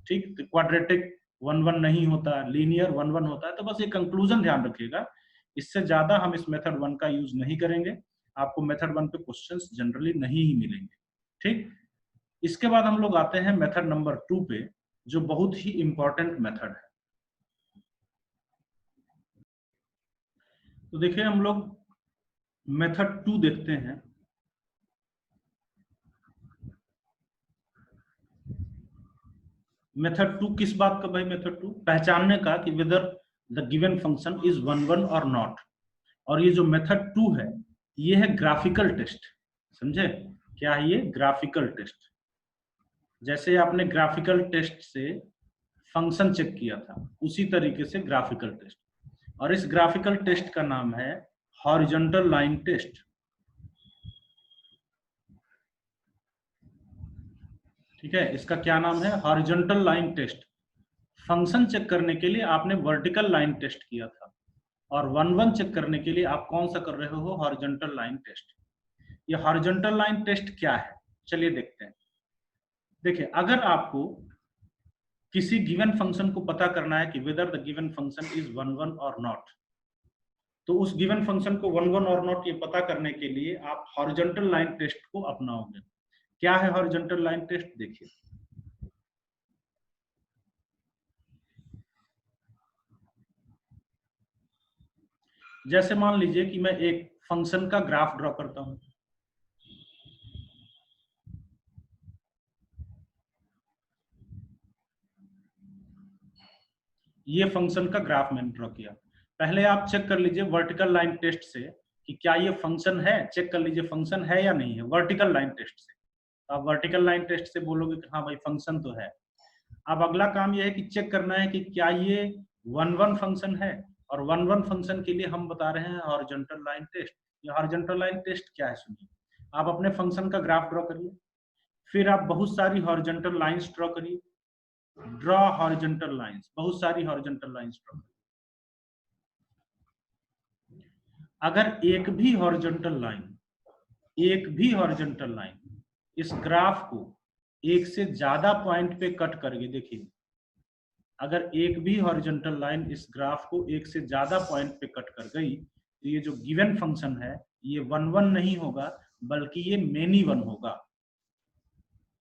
[SPEAKER 1] ठीक, तो क्वाड्रेटिक 1 1 नहीं होता, लीनियर 1 1 होता है। तो बस ये कंक्लूजन ध्यान रखिएगा, इससे ज्यादा हम इस मेथड 1 का यूज नहीं करेंगे। आपको मेथड 1 पे क्वेश्चंस जनरली नहीं ही मिलेंगे। ठीक, इसके बाद हम लोग आते हैं मेथड नंबर 2 पे, जो बहुत ही इंपॉर्टेंट मेथड है। तो देखिए, हम लोग मेथड 2 देखते हैं। मेथड 2 किस बात का भाई? मेथड 2 पहचानने का कि whether the given function is 1 और नॉट। और ये जो मेथड 2 है ये है ग्राफिकल टेस्ट। समझे क्या है ये? Graphical test. जैसे आपने ग्राफिकल टेस्ट से फंक्शन चेक किया था उसी तरीके से ग्राफिकल टेस्ट। और इस ग्राफिकल टेस्ट का नाम है हॉरिजॉन्टल लाइन टेस्ट। ठीक है, इसका क्या नाम है? Horizontal line test. Function check करने के लिए आपने वर्टिकल लाइन टेस्ट किया था और 1 चेक करने के लिए आप कौन सा कर रहे हो? Horizontal line test. ये हॉरिजॉन्टल लाइन टेस्ट क्या है? चलिए देखते हैं। देखिए, अगर आपको किसी गिवन फंक्शन को पता करना है कि whether the given function is 1 और नॉट, तो उस गिवन फंक्शन को 1 और नॉट ये पता करने के लिए आप हॉरिजॉन्टल लाइन टेस्ट को अपनाओगे। क्या है हॉरिजॉन्टल लाइन टेस्ट? देखिए, जैसे मान लीजिए कि मैं एक फंक्शन का ग्राफ ड्रॉ करता हूं। ये फंक्शन का ग्राफ मैंने ड्रॉ किया। पहले आप चेक कर लीजिए वर्टिकल लाइन टेस्ट से कि क्या ये फंक्शन है। चेक कर लीजिए फंक्शन है या नहीं है वर्टिकल लाइन टेस्ट से। आप वर्टिकल लाइन टेस्ट से बोलोगे कि हाँ भाई फंक्शन तो है। अब अगला काम ये है कि चेक करना है कि क्या ये 1 फंक्शन है। और 1 फंक्शन के लिए हम बता रहे हैं हॉरिजॉन्टल लाइन टेस्ट। ये हॉरिजॉन्टल लाइन टेस्ट क्या है सुनिए। आप अपने फंक्शन का ग्राफ ड्रॉ करिए, फिर आप बहुत सारी हॉरिजॉन्टल लाइंस ड्रॉ करिए। ड्रॉ हॉरिजॉन्टल लाइंस, बहुत सारी हॉरिजॉन्टल लाइंस ड्रॉ करिए। अगर एक भी हॉरिजॉन्टल लाइन इस ग्राफ को एक से ज्यादा पॉइंट पे कट करके, देखिए अगर एक भी हॉरिजॉन्टल लाइन इस ग्राफ को एक से ज्यादा पॉइंट पे कट कर गई तो ये जो गिवन फंक्शन है ये 1 नहीं होगा बल्कि ये मेनी 1 होगा।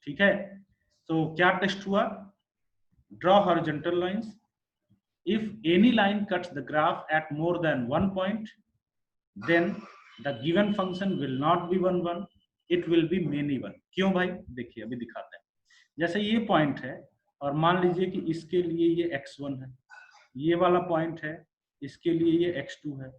[SPEAKER 1] ठीक है, तो क्या टेस्ट हुआ? Draw horizontal lines. If any line cuts the graph at more than 1 point, then the given function will not be 1, it will be many 1। क्यों भाई? देखिए अभी दिखाते हैं। जैसे ये पॉइंट है और मान लीजिए कि इसके लिए ये x1 है, ये वाला पॉइंट है इसके लिए ये x2 है,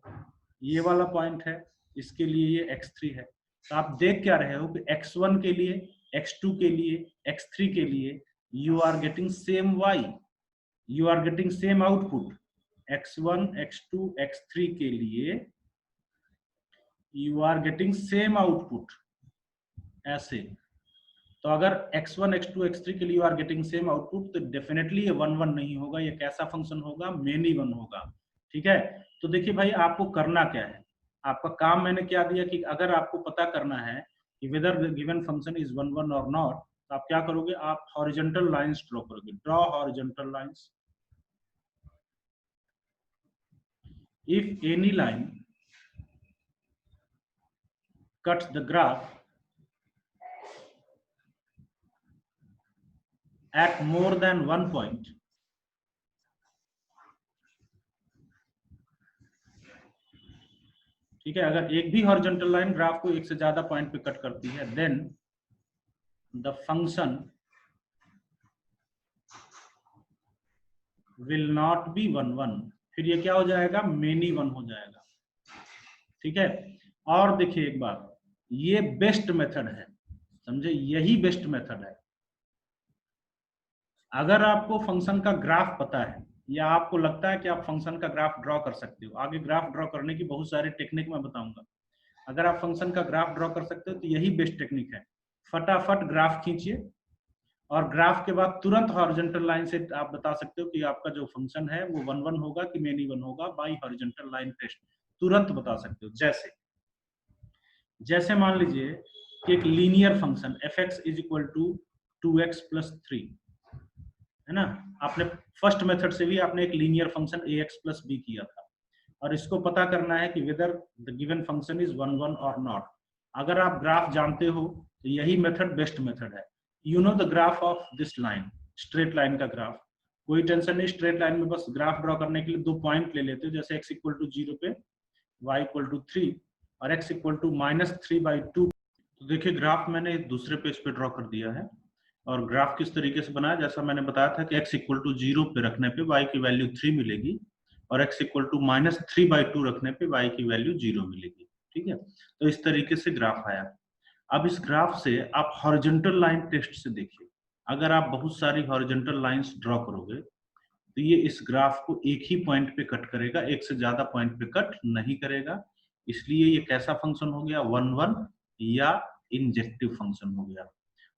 [SPEAKER 1] ये वाला पॉइंट है इसके लिए ये x3 है। तो आप देख क्या रहे हो कि x1 के लिए, x2 के लिए, x3 के लिए you are getting same y, you are getting same output। x1, x2, x3 के लिए you are getting same output ऐसे। तो अगर x1, x2, x3 के लिए you are getting same output तो डेफिनेटली ये 1 नहीं होगा। ये कैसा फंक्शन होगा? मेनी 1 होगा। ठीक है, तो देखिए भाई आपको करना क्या है। आपका काम मैंने क्या दिया कि अगर आपको पता करना है कि whether the given function is 1 और नॉट, तो आप क्या करोगे? आप हॉरिजॉन्टल लाइंस ड्रॉ करोगे। Draw horizontal lines. If any line cuts the graph at more than 1 point, ठीक है, अगर एक भी हॉरिजॉन्टल लाइन ग्राफ को एक से ज्यादा पॉइंट पे कट करती है, then the function will not be 1, फिर ये क्या हो जाएगा? मेनी 1 हो जाएगा। ठीक है, और देखिए एक बात, ये बेस्ट मेथड है, समझे? यही बेस्ट मेथड है। अगर आपको फंक्शन का ग्राफ पता है या आपको लगता है कि आप फंक्शन का ग्राफ ड्रॉ कर सकते हो, आगे ग्राफ ड्रॉ करने की बहुत सारे टेक्निक मैं बताऊंगा। अगर आप फंक्शन का ग्राफ ड्रॉ कर सकते हो तो यही बेस्ट टेक्निक है। फटाफट ग्राफ खींचिए और ग्राफ के बाद तुरंत हॉरिजॉन्टल लाइन से आप बता सकते हो कि आपका जो फंक्शन है वो 1 होगा कि मेनी 1 होगा बाय हॉरिजॉन्टल लाइन टेस्ट। तुरंत बता सकते हो। जैसे जैसे मान लीजिए कि एक linear function fx is equal to 2x plus 3 है ना। आपने फर्स्ट मेथड से भी आपने एक linear function ax plus b किया था और इसको पता करना है कि whether the given function is 1 और नॉट। अगर आप ग्राफ जानते हो तो यही मेथड बेस्ट मेथड है। You know the graph of this line, straight line का ग्राफ। कोई टेंशन नहीं, स्ट्रेट लाइन में बस ग्राफ ड्रॉ करने के लिए 2 पॉइंट ले लेते हो, जैसे x इक्वल टू 0 पे y इक्वल टू 3 और x इक्वल टू -3/2। तो देखिए ग्राफ मैंने दूसरे पेज पे ड्रॉ कर दिया है और ग्राफ किस तरीके से बनाया, जैसा मैंने बताया था कि x इक्वल टू 0 पे रखने पे y की वैल्यू 3 मिलेगी और x इक्वल टू -3/2 रखने पे y की वैल्यू 0 मिलेगी। ठीक है, तो इस तरीके से ग्राफ आया। अब इस ग्राफ से आप हॉरिजॉन्टल लाइन टेस्ट से देखिए, अगर आप बहुत सारी हॉरिजॉन्टल लाइंस ड्रॉ करोगे तो ये इस ग्राफ को एक ही पॉइंट पे कट करेगा, एक से ज्यादा पॉइंट पे कट नहीं करेगा। इसलिए ये कैसा फंक्शन हो गया, 1 1 या इंजेक्टिव फंक्शन हो गया।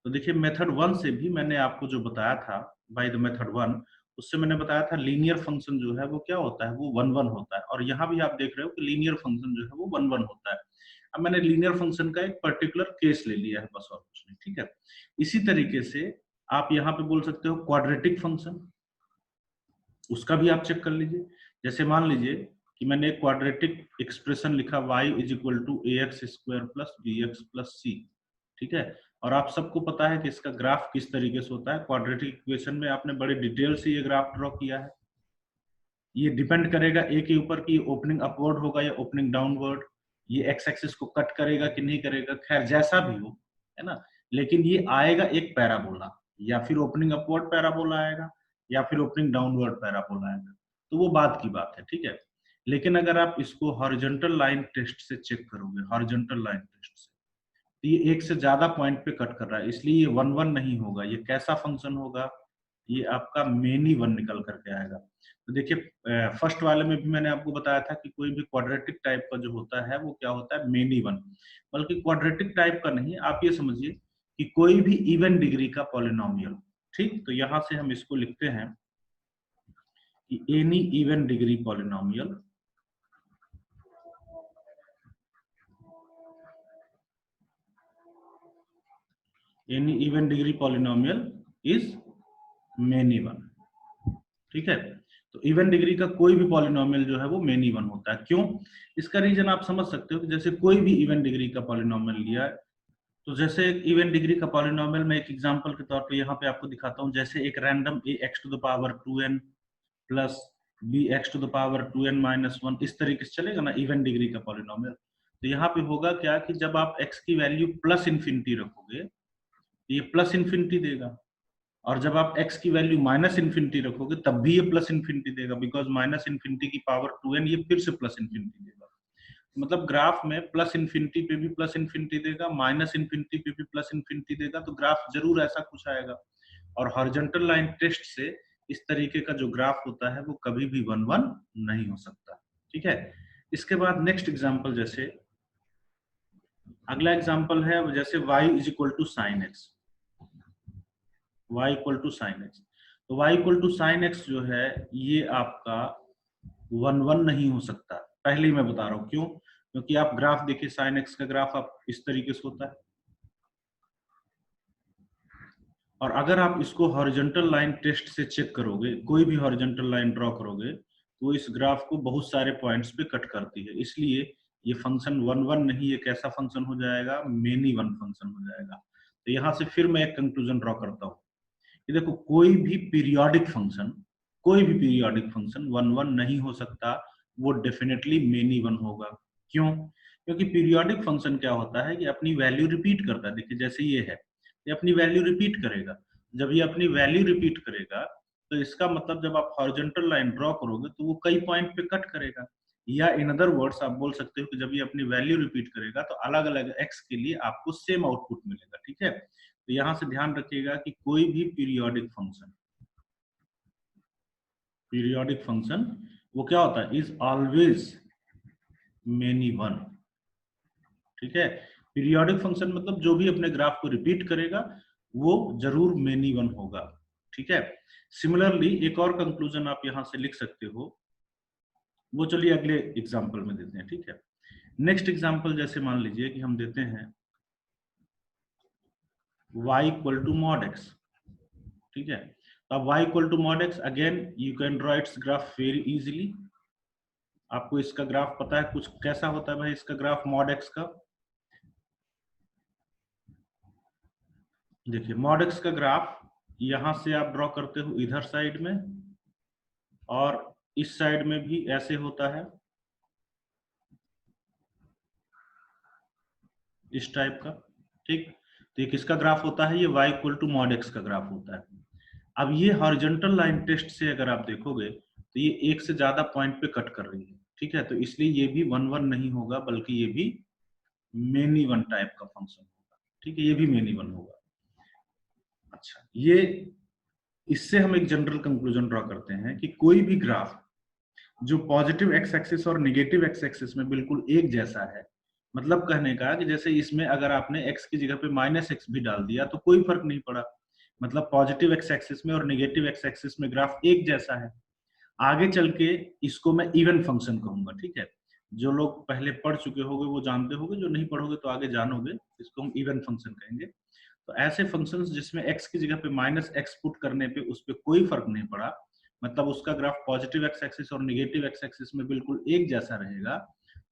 [SPEAKER 1] तो देखिए मेथड 1 से भी मैंने आपको जो बताया था, बाय द मेथड 1, उससे मैंने बताया था लीनियर फंक्शन जो है वो क्या होता है, वो 1 1 होता है। और यहाँ भी आप देख रहे हो कि लीनियर फंक्शन जो है वो 1 1 होता है। अब मैंने लीनियर फंक्शन का एक पर्टिकुलर केस ले लिया है, बस और कुछ नहीं। ठीक है, इसी तरीके से आप यहाँ पे बोल सकते हो क्वाड्रेटिक फंक्शन, उसका भी आप चेक कर लीजिए। जैसे मान लीजिए कि मैंने एक क्वाड्रेटिक एक्सप्रेशन लिखा y is equal to ax square plus bx plus c। ठीक है, और आप सबको पता है कि इसका ग्राफ किस तरीके से होता है। क्वाड्रेटिक इक्वेशन में आपने बड़े डिटेल से ये ग्राफ ड्रॉ किया है। ये डिपेंड करेगा ए के ऊपर कि ओपनिंग अपवर्ड होगा या ओपनिंग डाउनवर्ड, ये एक्स एक्सिस को कट करेगा कि नहीं करेगा, खैर जैसा भी हो, है ना। लेकिन ये आएगा एक पैराबोला, या फिर ओपनिंग अपवर्ड पैराबोला आएगा या फिर ओपनिंग डाउनवर्ड पैराबोला आएगा, तो वो बात की बात है। ठीक है, लेकिन अगर आप इसको हॉरिजॉन्टल लाइन टेस्ट से चेक करोगे, हॉरिजॉन्टल लाइन टेस्ट से, तो ये एक से ज्यादा पॉइंट पे कट कर रहा है, इसलिए ये 1 1 नहीं होगा। ये कैसा फंक्शन होगा, ये आपका मेनी 1 निकल करके आएगा। तो देखिए फर्स्ट वाले में भी मैंने आपको बताया था कि कोई भी क्वाड्रेटिक टाइप का जो होता है वो क्या होता है, मेनी 1। बल्कि क्वाड्रेटिक टाइप का नहीं, आप ये समझिए कि कोई भी इवन डिग्री का पॉलिनोमियल। ठीक, तो यहां से हम इसको लिखते हैं कि any even degree polynomial any even degree polynomial is many 1। ठीक है, तो इवन डिग्री का कोई भी पॉलिनोमियल जो है वो मेनी 1 होता है। क्यों, इसका रीजन आप समझ सकते हो कि जैसे कोई भी इवन डिग्री का पॉलिनोमियल लिया है, तो जैसे एक इवन डिग्री का पॉलिनोमियल मैं एक एग्जांपल के तौर पे यहाँ पे आपको दिखाता हूँ। जैसे एक random a x to the power 2n plus B x to the power 2n minus 1, इस तरीके से चलेगा ना इवन डिग्री का पॉलिनोमियल। तो यहाँ पे होगा क्या कि जब आप x की वैल्यू प्लस इन्फिनिटी रखोगे तो ये प्लस इन्फिनिटी देगा, और जब आप x की वैल्यू माइनस इन्फिनिटी रखोगे तब भी ये प्लस इन्फिनिटी देगा, बिकॉज माइनस इन्फिनिटी की पावर 2n ये फिर से प्लस इन्फिनिटी देगा। मतलब ग्राफ में प्लस इन्फिनिटी पे भी प्लस इन्फिनिटी देगा, माइनस इन्फिनिटी पे भी प्लस इन्फिनिटी देगा, तो ग्राफ जरूर ऐसा कुछ आएगा। और हॉरिजॉन्टल लाइन टेस्ट से इस तरीके का जो ग्राफ होता है वो कभी भी 1 1 नहीं हो सकता। ठीक है, इसके बाद नेक्स्ट एग्जांपल, जैसे अगला एग्जांपल है जैसे y is equal to sine x, y equal to sine x. तो y equal to sine x जो है ये आपका 1 1 नहीं हो सकता। पहले ही मैं बता रहा हूँ क्यों, क्योंकि आप ग्राफ देखिए, साइन एक्स का ग्राफ आप इस तरीके से होता है, और अगर आप इसको हॉरिजॉन्टल लाइन टेस्ट से चेक करोगे, कोई भी हॉरिजॉन्टल लाइन ड्रॉ करोगे, तो इस ग्राफ को बहुत सारे पॉइंट्स पे कट करती है। इसलिए ये फंक्शन 1 1 नहीं, ये कैसा फंक्शन हो जाएगा, मेनी 1 फंक्शन हो जाएगा। तो यहाँ से फिर मैं एक कंक्लूजन ड्रॉ करता हूँ कि देखो कोई भी पीरियोडिक फंक्शन, कोई भी पीरियोडिक फंक्शन 1 1 नहीं हो सकता, वो डेफिनेटली मेनी 1 होगा। क्यों, क्योंकि पीरियोडिक फंक्शन क्या होता है कि अपनी वैल्यू रिपीट करता है। देखिए जैसे ये है, ये अपनी वैल्यू रिपीट करेगा। जब ये अपनी वैल्यू रिपीट करेगा तो इसका मतलब जब आप हॉरिजॉन्टल लाइन ड्रॉ करोगे तो वो कई पॉइंट पे कट करेगा, या इन अदर वर्ड्स आप बोल सकते हो कि जब ये अपनी वैल्यू रिपीट करेगा तो अलग अलग एक्स के लिए आपको सेम आउटपुट मिलेगा। ठीक है, तो यहां से ध्यान रखिएगा कि कोई भी पीरियोडिक फंक्शन वो क्या होता है, इज ऑलवेज मेनी 1। ठीक है, पीरियोडिक फंक्शन मतलब जो भी अपने ग्राफ को रिपीट करेगा वो जरूर मेनी 1 होगा। ठीक है, सिमिलरली एक और कंक्लूजन आप यहां से लिख सकते हो, वो चलिए अगले एग्जांपल में देते हैं। ठीक है, नेक्स्ट एग्जांपल जैसे मान लीजिए कि हम देते हैं y equal to mod x। ठीक है, तो अब y equal to mod x, again you can draw its graph very easily. आपको इसका ग्राफ पता है कुछ कैसा होता है भाई इसका ग्राफ मॉड x का। देखिए मॉड x का ग्राफ यहां से आप ड्रॉ करते हो इधर साइड में, और इस साइड में भी ऐसे होता है, इस टाइप का। ठीक, तो ये किसका ग्राफ होता है? ये y equal to mod x का ग्राफ होता है। अब ये हॉरिजॉन्टल लाइन टेस्ट से अगर आप देखोगे तो ये एक से ज्यादा पॉइंट पे कट कर रही है, ठीक है, तो इसलिए ये भी 1 1 नहीं होगा, बल्कि ये भी मेनी वन टाइप का फंक्शन होगा, ठीक है, ये भी मेनी वन होगा। अच्छा, ये इससे हम एक जनरल कंक्लूजन ड्रॉ करते हैं कि कोई भी ग्राफ जो पॉजिटिव एक्स एक्सिस और निगेटिव एक्स एक्सिस में बिल्कुल एक जैसा है, मतलब कहने का कि जैसे इसमें अगर आपने x की जगह पे माइनस एक्स भी डाल दिया तो कोई फर्क नहीं पड़ा, मतलब पॉजिटिव एक्स एक्सिस में और निगेटिव एक्स एक्सिस में ग्राफ एक जैसा है। आगे चल के इसको मैं इवन फंक्शन कहूंगा, ठीक है, जो लोग पहले पढ़ चुके होंगे वो जानते होंगे, जो नहीं पढ़ोगे तो आगे जानोगे, इसको हम इवन फंक्शन कहेंगे। तो ऐसे फंक्शंस जिसमें x की जगह पे माइनस एक्स पुट करने पे उस पर कोई फर्क नहीं पड़ा, मतलब उसका ग्राफ पॉजिटिव एक्स एक्सिस और निगेटिव एक्स एक्सिस में बिल्कुल एक जैसा रहेगा,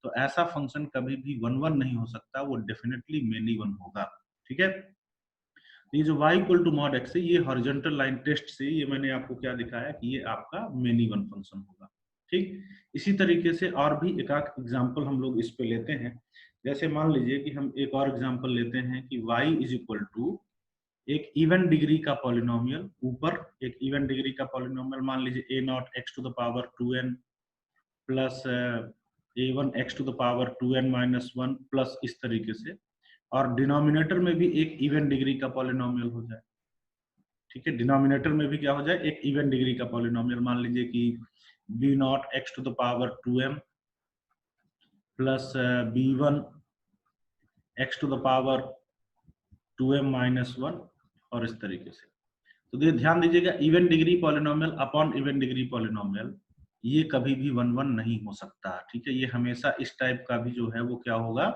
[SPEAKER 1] तो ऐसा फंक्शन कभी भी 1 1 नहीं हो सकता, वो डेफिनेटली मेनी वन होगा, ठीक है। ये जो y equal to mod x है, ये हॉरिजॉन्टल लाइन टेस्ट से ये मैंने आपको क्या दिखाया कि ये आपका मेनी वन फंक्शन होगा, ठीक। इसी तरीके से और भी एक आध एग्जांपल हम लोग इस पे लेते हैं। जैसे मान लीजिए कि हम एक और एग्जांपल लेते हैं कि y इज इक्वल टू एक इवन डिग्री का पॉलिनोमियल, ऊपर एक इवन डिग्री का पॉलिनोमियल मान लीजिए a not x to the power 2n plus a1 x to the power 2n minus 1 plus इस तरीके से, और डिनोमिनेटर में भी एक इवन डिग्री का पॉलिनोमियल हो जाए, ठीक है, डिनोमिनेटर में भी क्या हो जाए, एक इवन डिग्री का पॉलिनोमियल, मान लीजिए कि b not x to the power 2m plus b1 x to the power 2m minus 1 और इस तरीके से। तो ये ध्यान दीजिएगा, even degree polynomial upon even degree polynomial ये कभी भी 1 1 नहीं हो सकता, ठीक है, ये हमेशा इस टाइप का भी जो है वो क्या होगा,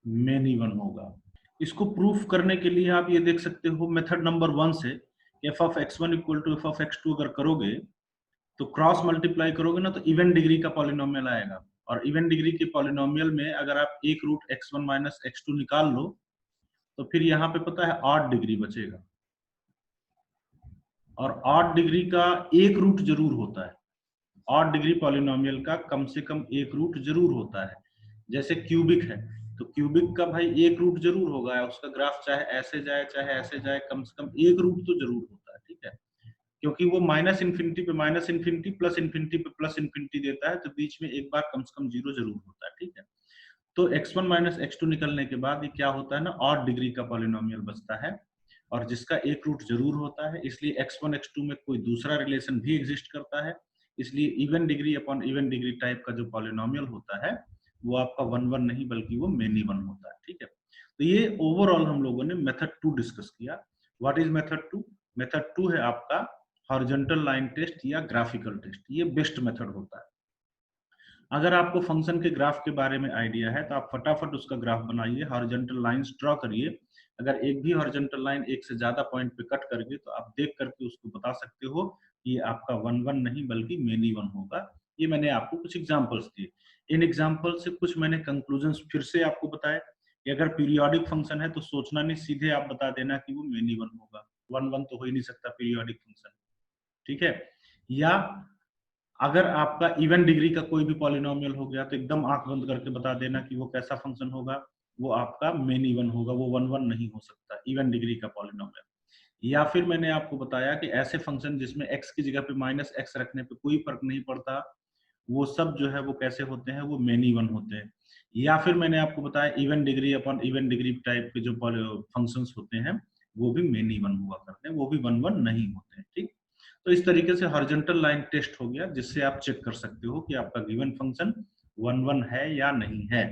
[SPEAKER 1] मेनी वन होगा। इसको प्रूफ करने के लिए आप ये देख सकते हो मेथड नंबर 1 से, f of x1 equal to f of x2 अगर करोगे तो क्रॉस मल्टीप्लाई करोगे ना तो इवन डिग्री का पॉलिनोमियल आएगा, और इवन डिग्री के पॉलिनोमियल में अगर आप एक रूट x1 माइनस x2 निकाल लो तो फिर यहाँ पे पता है ऑड डिग्री बचेगा, और ऑड डिग्री का एक रूट जरूर होता है, ऑड डिग्री पॉलिनोमियल का कम से कम एक रूट जरूर होता है। जैसे क्यूबिक है तो क्यूबिक का भाई एक रूट जरूर होगा, उसका ग्राफ चाहे ऐसे जाए चाहे ऐसे जाए, कम से कम एक रूट तो जरूर होता है, ठीक है, क्योंकि वो माइनस इन्फिनिटी पे माइनस इन्फिनिटी प्लस इन्फिनिटी पे प्लस इन्फिनिटी देता है, तो बीच में एक बार कम से कम जीरो जरूर होता है, ठीक है। तो x1 माइनस x2 निकलने के बाद ये क्या होता है ना, ऑड डिग्री का पॉलिनोमियल बचता है, और जिसका एक रूट जरूर होता है, इसलिए x1 x2 में कोई दूसरा रिलेशन भी एग्जिस्ट करता है, इसलिए even degree upon even degree type का जो पॉलिनोमियल होता है वो आपका 1 1 नहीं बल्कि वो मेनी वन होता है, ठीक है। तो ये ओवरऑल हम लोगों ने मेथड 2 डिस्कस किया। What is method 2? मेथड 2 है आपका हॉरिजॉन्टल लाइन टेस्ट या ग्राफिकल टेस्ट, ये बेस्ट मेथड होता है। अगर आपको फंक्शन के ग्राफ के बारे में आइडिया है तो आप फटाफट उसका ग्राफ बनाइए, हॉरिजॉन्टल लाइंस ड्रॉ करिए। अगर एक भी हॉरिजॉन्टल लाइन एक से ज्यादा पॉइंट पे कट कर गई तो आप देख करके उसको बता सकते हो कि ये आपका 1 1 नहीं बल्कि मेनी वन होगा। ये मैंने आपको कुछ एग्जांपल्स दिए, इन एग्जांपल से कुछ मैंने कंक्लूजन्स फिर से आपको बताए कि अगर पीरियोडिक फंक्शन है तो सोचना नहीं, सीधे आप बता देना कि वो मेनी वन होगा, 1 1 तो हो ही नहीं सकता पीरियोडिक फंक्शन, ठीक है। या अगर आपका इवन डिग्री का कोई भी पॉलिनोमियल हो गया तो एकदम आंख बंद करके बता देना कि वो कैसा फंक्शन होगा, वो आपका मेनी वन होगा, वो 1 1 नहीं हो सकता इवन डिग्री का पॉलिनोमियल। या फिर मैंने आपको बताया कि ऐसे फंक्शन जिसमें x की जगह पे माइनस एक्स रखने पे कोई फर्क नहीं पड़ता, वो सब जो है वो कैसे होते हैं, वो मेनी वन होते हैं। या फिर मैंने आपको बताया even degree upon even degree type के जो फंक्शंस होते हैं वो भी मेनी वन हुआ करते हैं, वो भी 1 1 नहीं होते हैं, ठीक। तो इस तरीके से हॉरिजॉन्टल लाइन टेस्ट हो गया, जिससे आप चेक कर सकते हो कि आपका गिवन फंक्शन 1 1 है या नहीं है।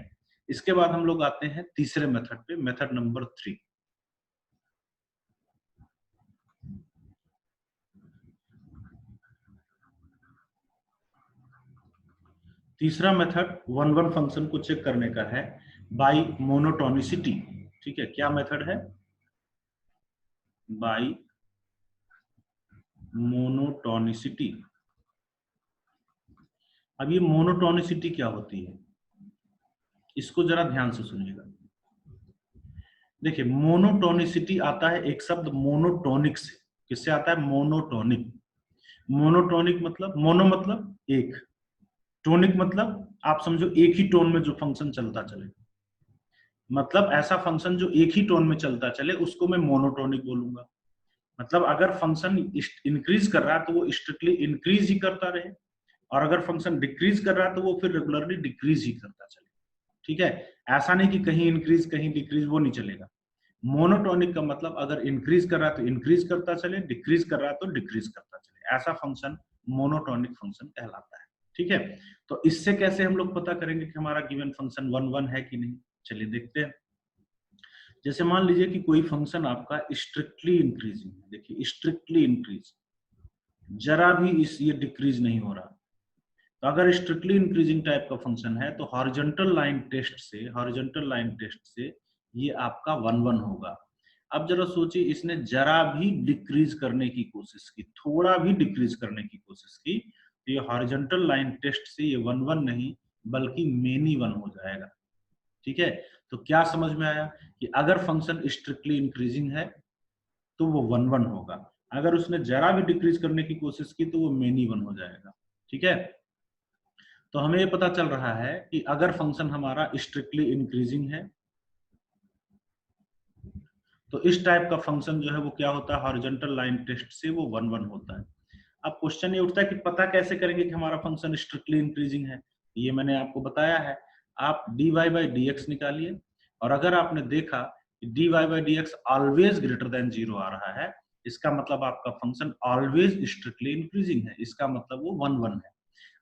[SPEAKER 1] इसके बाद हम लोग आते हैं तीसरे मेथड पे, मेथड नंबर 3। तीसरा मेथड 1 1 फंक्शन को चेक करने का है बाय मोनोटोनिसिटी, ठीक है। क्या मेथड है? By monotonicity. अब ये मोनोटोनिसिटी क्या होती है, इसको जरा ध्यान से सुनिएगा। देखिए, मोनोटोनिसिटी आता है एक शब्द मोनोटोनिक से। किससे आता है? मोनोटोनिक। मोनोटोनिक मतलब, मोनो मतलब एक, टोनिक मतलब आप समझो एक ही टोन में जो फंक्शन चलता चले। मतलब ऐसा फंक्शन जो एक ही टोन में चलता चले उसको मैं मोनोटोनिक बोलूंगा। मतलब अगर फंक्शन इंक्रीज कर रहा है तो वो स्ट्रिक्टली इंक्रीज ही करता रहे, और अगर फंक्शन डिक्रीज कर रहा है तो वो फिर रेगुलरली डिक्रीज ही करता चले। ठीक है, ऐसा नहीं कि कहीं इंक्रीज कहीं डिक्रीज, वो नहीं चलेगा। मोनोटोनिक का मतलब अगर इंक्रीज कर रहा है तो इंक्रीज करता चले, डिक्रीज कर रहा है तो डिक्रीज करता चले, ऐसा फंक्शन मोनोटोनिक फंक्शन कहलाता है। ठीक है, तो इससे कैसे हम लोग पता करेंगे कि हमारा गिवन फंक्शन 1 1 है कि नहीं? चलिए देखते हैं। जैसे मान लीजिए कि कोई फंक्शन आपका स्ट्रिक्टली इंक्रीजिंग है, देखिए स्ट्रिक्टली इंक्रीज, जरा भी इस ये डिक्रीज नहीं हो रहा। तो अगर स्ट्रिक्टली इंक्रीजिंग टाइप का फंक्शन है तो हॉरिजॉन्टल लाइन टेस्ट से ये आपका 1 1 होगा। अब जरा सोचिए, इसने जरा भी डिक्रीज करने की कोशिश की, थोड़ा भी डिक्रीज करने की कोशिश की, तो ये हॉरिजॉन्टल लाइन टेस्ट से ये 1 1 नहीं बल्कि मेनी 1 हो जाएगा। ठीक है, तो क्या समझ में आया कि अगर फंक्शन स्ट्रिक्टली इंक्रीजिंग है तो वो 1 1 होगा, अगर उसने जरा भी डिक्रीज करने की कोशिश की तो वो मेनी 1 हो जाएगा। ठीक है, तो हमें ये पता चल रहा है कि अगर फंक्शन हमारा स्ट्रिक्टली इंक्रीजिंग है तो इस टाइप का फंक्शन जो है वो क्या होता है, हॉरिजॉन्टल लाइन टेस्ट से वो 1 1 होता है। अब क्वेश्चन ये उठता है कि पता कैसे करेंगे कि हमारा फंक्शन स्ट्रिक्टली इंक्रीजिंग है? ये मैंने आपको बताया है, आप dy बाई dx निकालिए, और अगर आपने देखा कि dy by dx always greater than 0 आ रहा है, इसका मतलब आपका फंक्शन ऑलवेज स्ट्रिक्टली इंक्रीजिंग है, इसका मतलब वो 1 1 है।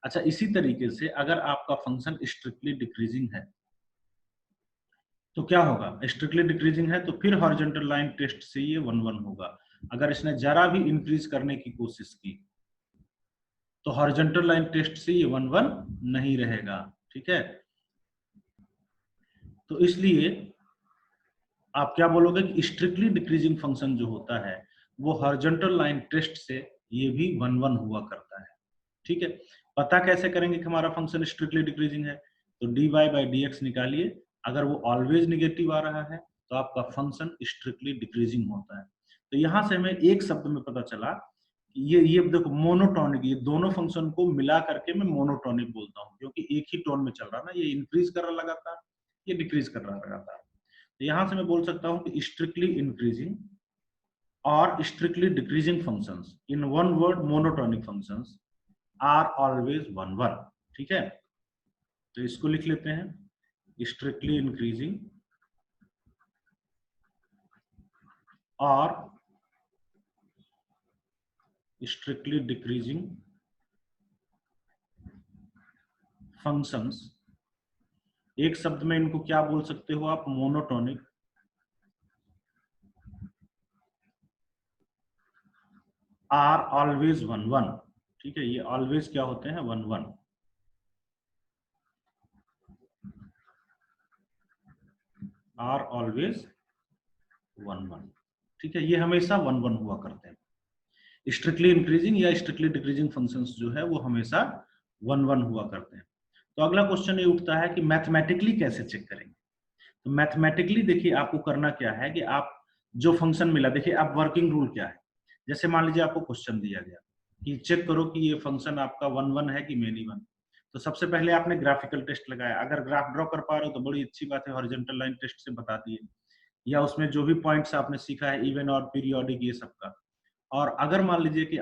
[SPEAKER 1] अच्छा, इसी तरीके से अगर आपका फंक्शन स्ट्रिक्टली डिक्रीजिंग है तो क्या होगा? स्ट्रिक्टली डिक्रीजिंग है तो फिर हॉरिजॉन्टल लाइन टेस्ट से ये 1 1 होगा। अगर इसने जरा भी इंक्रीज करने की कोशिश की तो हॉरिजॉन्टल लाइन टेस्ट से ये 1 1 नहीं रहेगा। ठीक है, तो इसलिए आप क्या बोलोगे कि स्ट्रिक्टली डिक्रीजिंग फंक्शन जो होता है वो हॉरिजॉन्टल लाइन टेस्ट से ये भी 1 1 हुआ करता है। ठीक है, पता कैसे करेंगे कि हमारा फंक्शन स्ट्रिक्टली डिक्रीजिंग है? तो dy बाई dx निकालिए, अगर वो ऑलवेज निगेटिव आ रहा है तो आपका फंक्शन स्ट्रिक्टली डिक्रीजिंग होता है। तो यहां से हमें एक शब्द में पता चला कि ये देखो मोनोटोनिक, ये दोनों फंक्शन को मिला करके मैं मोनोटोनिक बोलता हूँ, क्योंकि एक ही टोन में चल रहा ना, ये इंक्रीज कर रहा लगातार, ये डिक्रीज कर रहा लगातार। तो यहां से मैं बोल सकता हूँ कि स्ट्रिक्टली इंक्रीजिंग और strictly decreasing functions, in one word monotonic functions are always 1 1। ठीक है, तो इसको लिख लेते हैं, स्ट्रिक्टली इंक्रीजिंग और स्ट्रिक्टली डिक्रीजिंग फंक्शंस, एक शब्द में इनको क्या बोल सकते हो आप? Monotonic are always 1 1। ठीक है, ये ऑलवेज क्या होते हैं? 1 1। Are always 1 1। ठीक है, ये हमेशा 1 1 हुआ करते हैं। स्ट्रिक्टली इंक्रीजिंग या स्ट्रिक्टली डिक्रीजिंग फंक्शंस जो है वो हमेशा 1 1 हुआ करते हैं। तो अगला क्वेश्चन ये उठता है कि मैथमेटिकली कैसे चेक करेंगे? तो मैथमेटिकली देखिए आपको करना क्या है कि आप जो फंक्शन मिला, देखिए आप वर्किंग रूल क्या है, जैसे मान लीजिए आपको क्वेश्चन दिया गया कि चेक करो कि ये फंक्शन आपका 1 1 है कि मेनी 1। तो सबसे पहले आपने ग्राफिकल टेस्ट लगाया, अगर ग्राफ ड्रॉ कर पा रहे हो तो बड़ी अच्छी बात है, हॉरिजॉन्टल लाइन टेस्ट से बता दिए, या उसमें जो भी पॉइंट्स आपने सीखा है इवन और पीरियोडिक ये सब का। और अगर मान लीजिए कि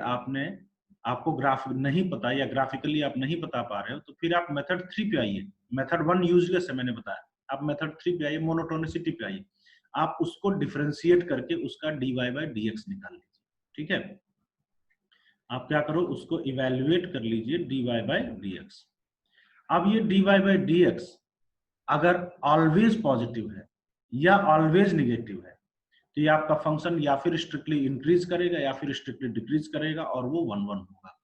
[SPEAKER 1] आपको ग्राफ नहीं पता या ग्राफिकली आप नहीं बता पा रहे हो तो फिर आप मेथड 3 पे आइए। मेथड 1 यूजलेस है मैंने बताया, आप मेथड 3 पे आइए, मोनोटोनिसिटी पे आइए, आप उसको डिफरेंशिएट करके उसका dy बाई dx निकाल लीजिए। ठीक है, आप क्या करो, उसको इवेल्युएट कर लीजिए dy बाई dx। अब ये dy बाई dx अगर ऑलवेज पॉजिटिव है या ऑलवेज निगेटिव है तो ये आपका फंक्शन या फिर स्ट्रिक्टली इंक्रीज करेगा या फिर स्ट्रिक्टली डिक्रीज करेगा और वो 1 1 होगा।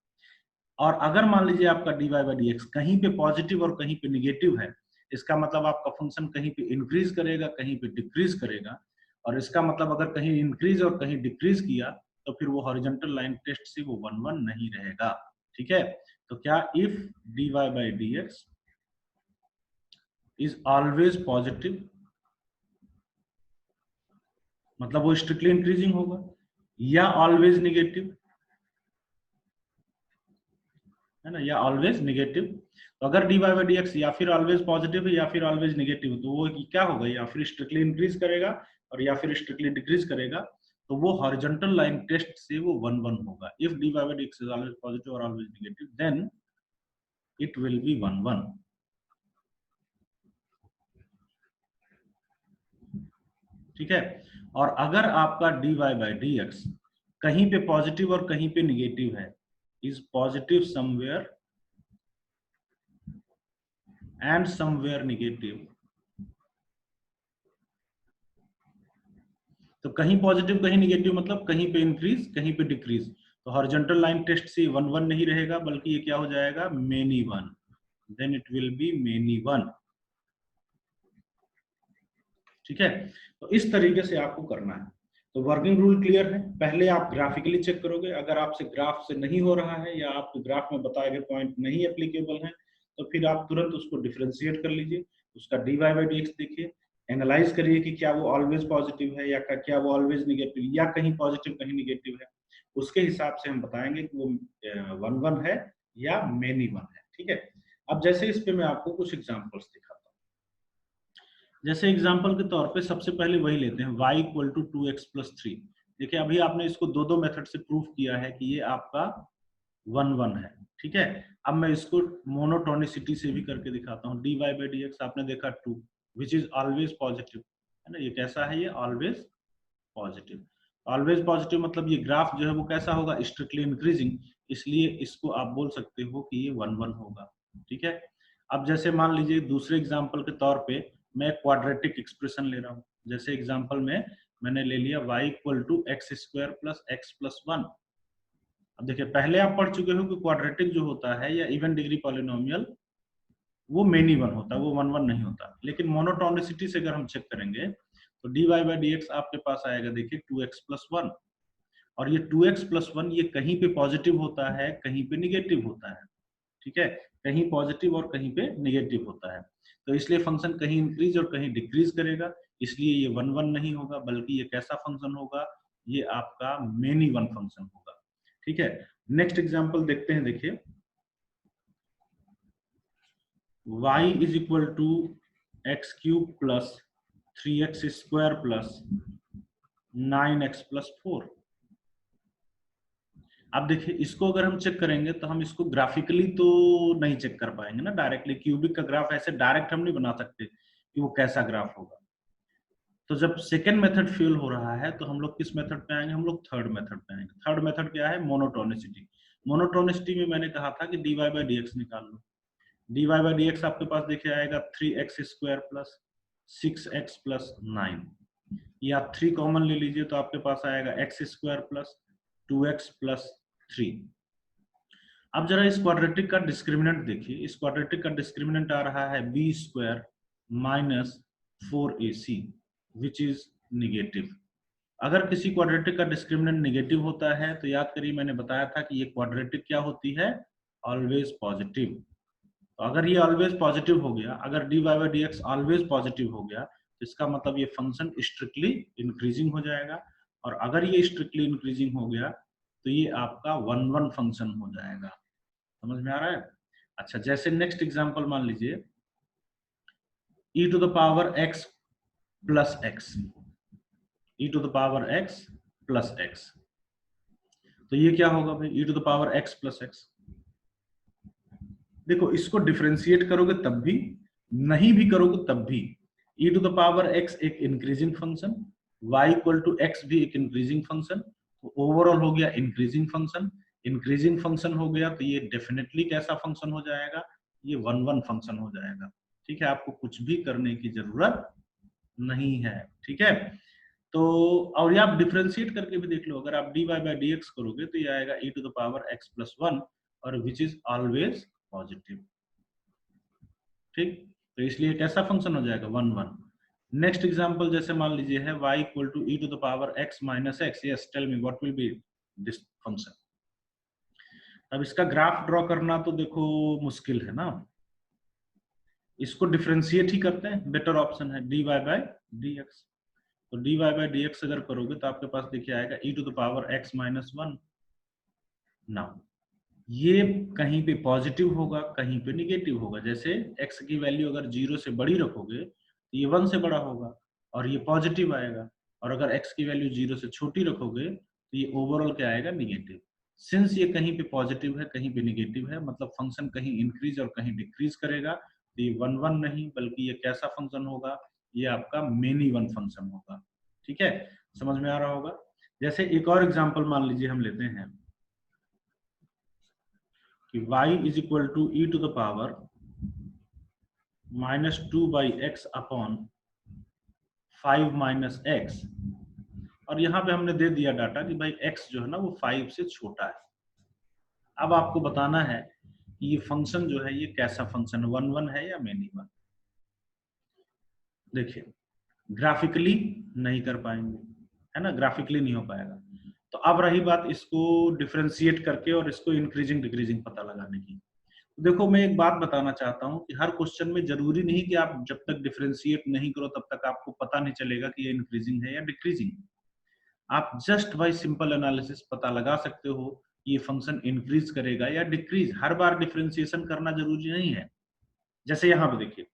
[SPEAKER 1] और अगर मान लीजिए आपका dy बाई dx कहीं पे पॉजिटिव और कहीं पे निगेटिव है, इसका मतलब आपका फंक्शन कहीं पे इंक्रीज करेगा कहीं पे डिक्रीज करेगा, और इसका मतलब अगर कहीं इंक्रीज और कहीं डिक्रीज किया तो फिर वो हॉरिजॉन्टल लाइन टेस्ट से वो 1 1 नहीं रहेगा। ठीक है, तो क्या if dy by dx is always positive, मतलब वो स्ट्रिक्टली इंक्रीजिंग होगा, या ऑलवेज निगेटिव, है ना, या ऑलवेज निगेटिव, तो अगर dy बाई डी एक्स या फिर ऑलवेज पॉजिटिव है या फिर ऑलवेज नेगेटिव, तो वो क्या होगा, या फिर स्ट्रिक्टली इंक्रीज करेगा और या फिर स्ट्रिक्टली डिक्रीज करेगा, तो वो हॉरिजॉन्टल लाइन टेस्ट से वो 1 1 होगा। If dy by D X is always positive और always negative, then it will be 1 1। ठीक है। और अगर आपका dy बाई डी एक्स कहीं पे पॉजिटिव और कहीं पे निगेटिव है, is positive somewhere and somewhere negative, तो कहीं पॉजिटिव कहीं निगेटिव मतलब कहीं पे इंक्रीज कहीं पे डिक्रीज, तो हॉरिजॉन्टल लाइन टेस्ट से 1 1 नहीं रहेगा, बल्कि ये क्या हो जाएगा, many 1, then it will be many 1। ठीक है। तो इस तरीके से आपको करना है। तो वर्किंग रूल क्लियर है। पहले आप ग्राफिकली चेक करोगे, अगर आपसे ग्राफ से नहीं हो रहा है या आपके ग्राफ में बताए गए पॉइंट नहीं एप्लीकेबल है, तो फिर आप तुरंत उसको डिफरेंशिएट कर लीजिए, उसका dy बाई डी एक्स देखिए, एनालाइज करिए कि क्या वो ऑलवेज पॉजिटिव है या क्या वो ऑलवेज निगेटिव या कहीं पॉजिटिव कहीं निगेटिव है। उसके हिसाब से हम बताएंगे कि वो 1 1 है या मेनी 1 है। ठीक है। अब जैसे इस पे मैं आपको कुछ एग्जांपल्स दिखाता हूँ। जैसे एग्जांपल के तौर पे सबसे पहले वही लेते हैं, y equal to 2x plus 3। देखिए अभी आपने इसको दो मेथड से प्रूफ किया है कि ये आपका 1 1 है। ठीक है। अब मैं इसको मोनोटोनिसिटी से भी करके दिखाता हूँ। dy बाई डी एक्स आपने देखा 2 विच इज ऑलवेज पॉजिटिव, है ना। ये कैसा है, ये ऑलवेज पॉजिटिव। ऑलवेज पॉजिटिव मतलब ये ग्राफ जो है वो कैसा होगा, स्ट्रिक्टली इंक्रीजिंग, इसलिए इसको आप बोल सकते हो कि ये 1 1 होगा। ठीक है। अब जैसे मान लीजिए दूसरे एग्जांपल के तौर पे मैं क्वाड्रेटिक एक्सप्रेशन ले रहा हूँ। जैसे एग्जांपल में मैंने ले लिया y equal to x square plus x plus 1। अब देखिए पहले आप पढ़ चुके हो कि क्वाड्रेटिक जो होता है या इवन डिग्री पॉलिनोमियल, वो मेनी 1 होता है, वो 1 1 नहीं होता। लेकिन मोनोटोनिसिटी से अगर हम चेक करेंगे तो dy बाई डी एक्स आपके पास आएगा, देखिए 2x प्लस 1, और ये 2x प्लस 1 ये कहीं पे पॉजिटिव होता है कहीं पे निगेटिव होता है। ठीक है। कहीं पॉजिटिव और कहीं पे निगेटिव होता है, तो इसलिए फंक्शन कहीं इंक्रीज और कहीं डिक्रीज करेगा, इसलिए ये 1 1 नहीं होगा, बल्कि ये कैसा फंक्शन होगा, ये आपका मेनी 1 फंक्शन होगा। ठीक है। नेक्स्ट एग्जांपल देखते हैं। देखिए y is equal to x cube plus 3x square plus 9x plus 4। अब देखिए इसको अगर हम चेक करेंगे तो हम इसको ग्राफिकली तो नहीं चेक कर पाएंगे ना डायरेक्टली। क्यूबिक का ग्राफ ऐसे डायरेक्ट हम नहीं बना सकते कि वो कैसा ग्राफ होगा। तो जब सेकेंड मेथड फेल हो रहा है तो हम लोग किस मेथड पे आएंगे, हम लोग थर्ड मेथड पे आएंगे। थर्ड मेथड क्या है, मोनोटोनिसिटी। मोनोटोनिसिटी में मैंने कहा था कि dy बाई डी एक्स निकाल लो। dy बाई डी एक्स आपके पास देखिए आएगा 3x square plus 6x plus 9। ये आप 3 कॉमन ले लीजिए तो आपके पास आएगा x square plus 2x plus 3। अब जरा इस क्वाड्रेटिक का डिस्क्रिमिनेंट देखिए। इस क्वाड्रेटिक का डिस्क्रिमिनेंट आ रहा है b square minus 4ac which is negative. अगर किसी क्वाड्रेटिक का डिस्क्रिमिनेंट निगेटिव होता है तो याद करिए मैंने बताया था कि ये क्वाड्रेटिक क्या होती है, ऑलवेज पॉजिटिव। तो अगर ये ऑलवेज पॉजिटिव हो गया, अगर dy by D x always positive हो गया, तो इसका मतलब ये फंक्शन स्ट्रिक्टली इंक्रीजिंग हो जाएगा। और अगर ये स्ट्रिक्टली इंक्रीजिंग हो गया तो ये आपका 1 1 फंक्शन हो जाएगा। समझ में आ रहा है। अच्छा जैसे नेक्स्ट एग्जांपल मान लीजिए e to the power x plus x, e to the power x plus x। तो ये क्या होगा भाई, e to the power x plus x। देखो इसको डिफरेंशिएट करोगे तब भी, नहीं भी करोगे तब भी, e to the power x एक increasing function, y equal to x भी एक इंक्रीजिंग फंक्शन, तो ओवरऑल हो गया इंक्रीजिंग फंक्शन। इंक्रीजिंग फंक्शन हो गया तो ये डेफिनेटली कैसा फंक्शन हो जाएगा, ये 1 1 फंक्शन हो जाएगा। ठीक है। आपको कुछ भी करने की जरूरत नहीं है। ठीक है। तो और ये आप डिफरेंशिएट करके भी देख लो, अगर आप dy बाई डी एक्स करोगे तो ये आएगा e to the power x plus 1 और विच इज ऑलवेज पॉजिटिव। ठीक। तो इसलिए कैसा फंक्शन हो जाएगा, 1 1। नेक्स्ट एग्जांपल जैसे मान लीजिए है y equal to e to the power x minus x। Yes tell me what will be this function. अब इसका ग्राफ ड्रॉ करना तो देखो मुश्किल है ना, इसको डिफरेंशिएट ही करते हैं, बेटर ऑप्शन है dy बाई डी एक्स। तो dy बाई डी एक्स अगर करोगे तो आपके पास देखिए आएगा e to the power x minus 1। Now ये कहीं पे पॉजिटिव होगा, कहीं पे निगेटिव होगा। जैसे x की वैल्यू अगर 0 से बड़ी रखोगे तो ये 1 से बड़ा होगा और ये पॉजिटिव आएगा, और अगर x की वैल्यू 0 से छोटी रखोगे तो ये ओवरऑल क्या आएगा, निगेटिव। सिंस ये कहीं पे पॉजिटिव है, कहीं पे निगेटिव है, मतलब फंक्शन कहीं इंक्रीज और कहीं डिक्रीज करेगा, तो ये 1 1 नहीं, बल्कि ये कैसा फंक्शन होगा, ये आपका मेनी वन फंक्शन होगा। ठीक है, समझ में आ रहा होगा। जैसे एक और एग्जांपल मान लीजिए हम लेते हैं कि y is equal to e to the power -2/x upon 5 minus x, और यहाँ पे हमने दे दिया डाटा कि भाई x जो है ना वो 5 से छोटा है। अब आपको बताना है कि ये फंक्शन जो है ये कैसा फंक्शन, 1 1 है या मेनी वन। देखिए ग्राफिकली नहीं कर पाएंगे, है ना, ग्राफिकली नहीं हो पाएगा। तो अब रही बात इसको डिफरेंशिएट करके और इसको इंक्रीजिंग डिक्रीजिंग पता लगाने की। देखो मैं एक बात बताना चाहता हूँ कि हर क्वेश्चन में जरूरी नहीं कि आप जब तक डिफरेंशिएट नहीं करो तब तक आपको पता नहीं चलेगा कि ये इंक्रीजिंग है या डिक्रीजिंग। आप जस्ट बाय सिंपल एनालिसिस पता लगा सकते हो कि ये फंक्शन इंक्रीज करेगा या डिक्रीज। हर बार डिफरेंशिएशन करना जरूरी नहीं है। जैसे यहाँ पे देखिए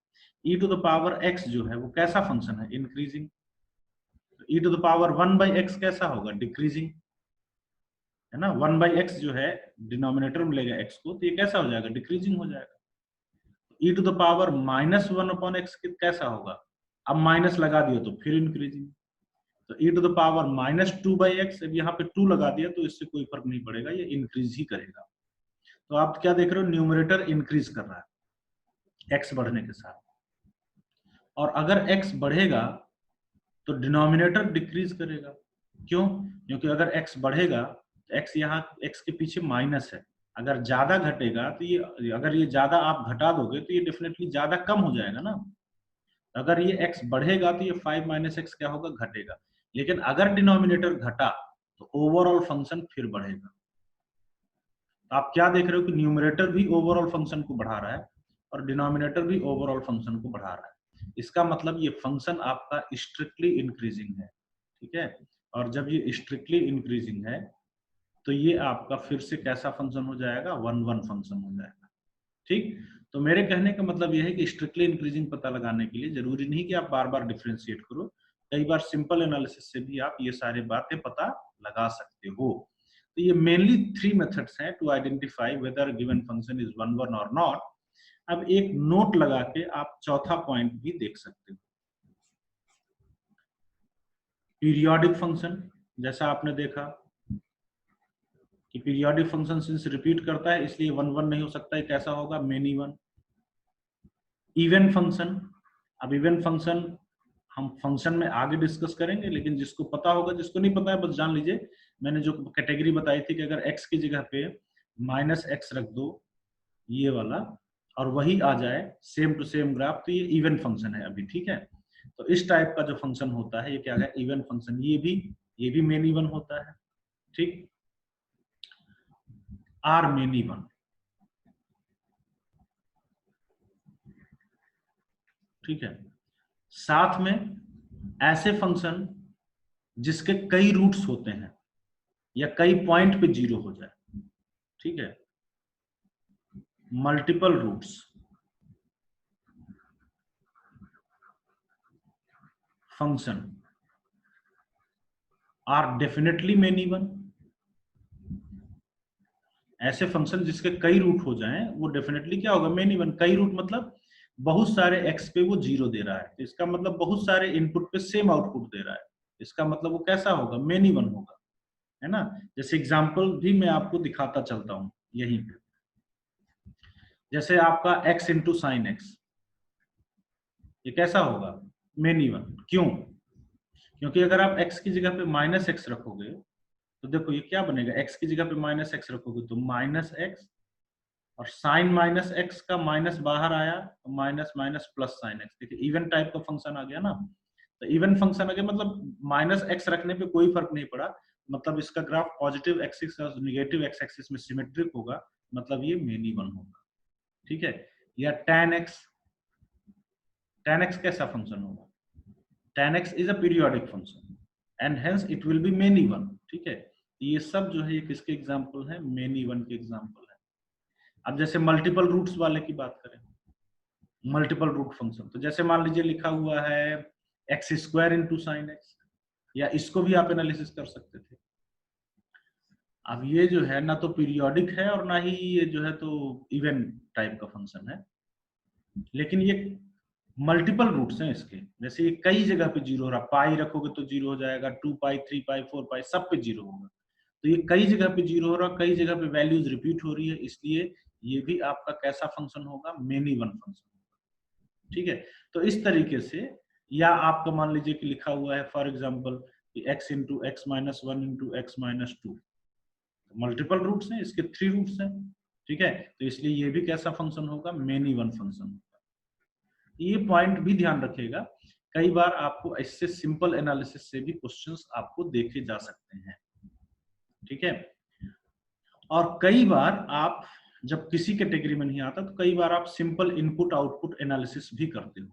[SPEAKER 1] e to the power x जो है वो कैसा फंक्शन है, increasing. e to the power 1/x कैसा होगा, डिक्रीजिंग, है ना। 1/x जो है डिनोमिनेटर में लेगा x को, तो ये कैसा हो जाएगा, डिक्रीजिंग हो जाएगा। e to the power -1/x कैसा होगा, अब माइनस लगा दिया तो फिर इंक्रीजिंग। तो e to the power -2/x, अब यहाँ पे 2 लगा दिया तो इससे कोई फर्क नहीं पड़ेगा, ये इंक्रीज ही करेगा। तो आप क्या देख रहे हो, न्यूमरेटर इंक्रीज कर रहा है x बढ़ने के साथ, और अगर x बढ़ेगा तो डिनोमिनेटर डिक्रीज करेगा। क्यों, क्योंकि अगर x बढ़ेगा तो x यहाँ x के पीछे माइनस है, अगर ज्यादा घटेगा तो ये, अगर ये ज्यादा आप घटा दोगे तो ये डेफिनेटली ज्यादा कम हो जाएगा ना। अगर ये x बढ़ेगा तो ये 5 माइनस एक्स क्या होगा, घटेगा। लेकिन अगर डिनोमिनेटर घटा तो ओवरऑल फंक्शन फिर बढ़ेगा। तो आप क्या देख रहे हो कि न्यूमरेटर भी ओवरऑल फंक्शन को बढ़ा रहा है और डिनोमिनेटर भी ओवरऑल फंक्शन को बढ़ा रहा है। इसका मतलब ये फंक्शन आपका स्ट्रिक्टली इंक्रीजिंग है। ठीक है, और जब ये स्ट्रिक्टली इंक्रीजिंग है तो ये आपका फिर से कैसा फंक्शन हो जाएगा, 1 1 फंक्शन हो जाएगा। ठीक, तो मेरे कहने का मतलब यह है कि स्ट्रिक्टली इंक्रीजिंग पता लगाने के लिए जरूरी नहीं कि आप बार बार डिफरेंशिएट करो, कई बार सिंपल एनालिसिस से भी आप ये सारी बातें पता लगा सकते हो। तो ये मेनली 3 मेथड्स हैं to identify whether given function is 1 1 और नॉट। अब एक नोट लगा के आप चौथा पॉइंट भी देख सकते हो, पीरियोडिक फंक्शन। जैसा आपने देखा कि पीरियोडिक फंक्शन सिंस रिपीट करता है इसलिए 1 1 नहीं हो सकता है, कैसा होगा, मेनी वन। इवन फंक्शन, अब इवन फंक्शन हम फंक्शन में आगे डिस्कस करेंगे, लेकिन जिसको पता होगा, जिसको नहीं पता है बस जान लीजिए मैंने जो कैटेगरी बताई थी कि अगर x की जगह पे -x रख दो ये वाला और वही आ जाए सेम टू सेम ग्राफ, तो ये इवन फंक्शन है अभी। ठीक है, तो इस टाइप का जो फंक्शन होता है ये क्या है, इवन फंक्शन। ये भी मेन इवन होता है। ठीक, आर मेन इवन। ठीक है, साथ में ऐसे फंक्शन जिसके कई रूट्स होते हैं या कई पॉइंट पे 0 हो जाए। ठीक है, multiple roots function are definitely many one. ऐसे फंक्शन जिसके कई रूट हो जाएं वो डेफिनेटली क्या होगा, मेन इवन। कई रूट मतलब बहुत सारे x पे वो 0 दे रहा है, तो इसका मतलब बहुत सारे इनपुट पे सेम आउटपुट दे रहा है, इसका मतलब वो कैसा होगा, मेन इवन होगा, है ना। जैसे एग्जांपल भी मैं आपको दिखाता चलता हूं यहीं पे। जैसे आपका x इंटू साइन एक्स, ये कैसा होगा, मेन इवन। क्यों, क्योंकि अगर आप x की जगह पे -x रखोगे तो देखो ये क्या बनेगा, x की जगह पे -x रखोगे तो -x, और साइन -x का माइनस बाहर आया तो minus minus plus sine x. देखिए इवन टाइप का फंक्शन आ गया ना। तो इवन फंक्शन आ गया मतलब -x रखने पे कोई फर्क नहीं पड़ा, मतलब इसका ग्राफ पॉजिटिव एक्सिस और नेगेटिव एक्स एक्सिस में सिमेट्रिक होगा, मतलब ये मेन इवन होगा। ठीक है, या tan x कैसा फंक्शन होगा, tan x is a periodic function and hence it will B main even. ठीक है, ये सब जो है ये किसके एग्जांपल है, मेन इवन के एग्जांपल है। अब जैसे मल्टीपल रूट्स वाले की बात करें, मल्टीपल रूट फंक्शन, तो जैसे मान लीजिए लिखा हुआ है x square into sine x, या इसको भी आप एनालिसिस कर सकते थे। अब ये जो है ना तो पीरियोडिक है और ना ही ये जो है तो इवन टाइप का फंक्शन है, लेकिन ये मल्टीपल रूट्स हैं इसके। जैसे ये कई जगह पे जीरो हो रहा, पाई रखोगे तो जीरो हो जाएगा, 2 पाई 3 पाई 4 पाई सब पे जीरो होगा। तो ये कई जगह पे जीरो हो रहा, कई जगह पे वैल्यूज रिपीट हो रही है, इसलिए ये भी आपका कैसा फंक्शन होगा, मेनी वन फंक्शन होगा। ठीक है, तो इस तरीके से, या आपका मान लीजिए कि लिखा हुआ है for example x into x minus one into x minus two, multiple roots हैं इसके, 3 रूट्स हैं। ठीक है, तो इसलिए ये भी कैसा फंक्शन होगा, मेनी वन फंक्शन होगा। ये पॉइंट भी ध्यान रखिएगा, कई बार आपको इससे सिंपल एनालिसिस से भी क्वेश्चंस आपको देखे जा सकते हैं। ठीक है, और कई बार आप जब किसी कैटेगरी में नहीं आता तो कई बार आप सिंपल इनपुट आउटपुट एनालिसिस भी करते हो।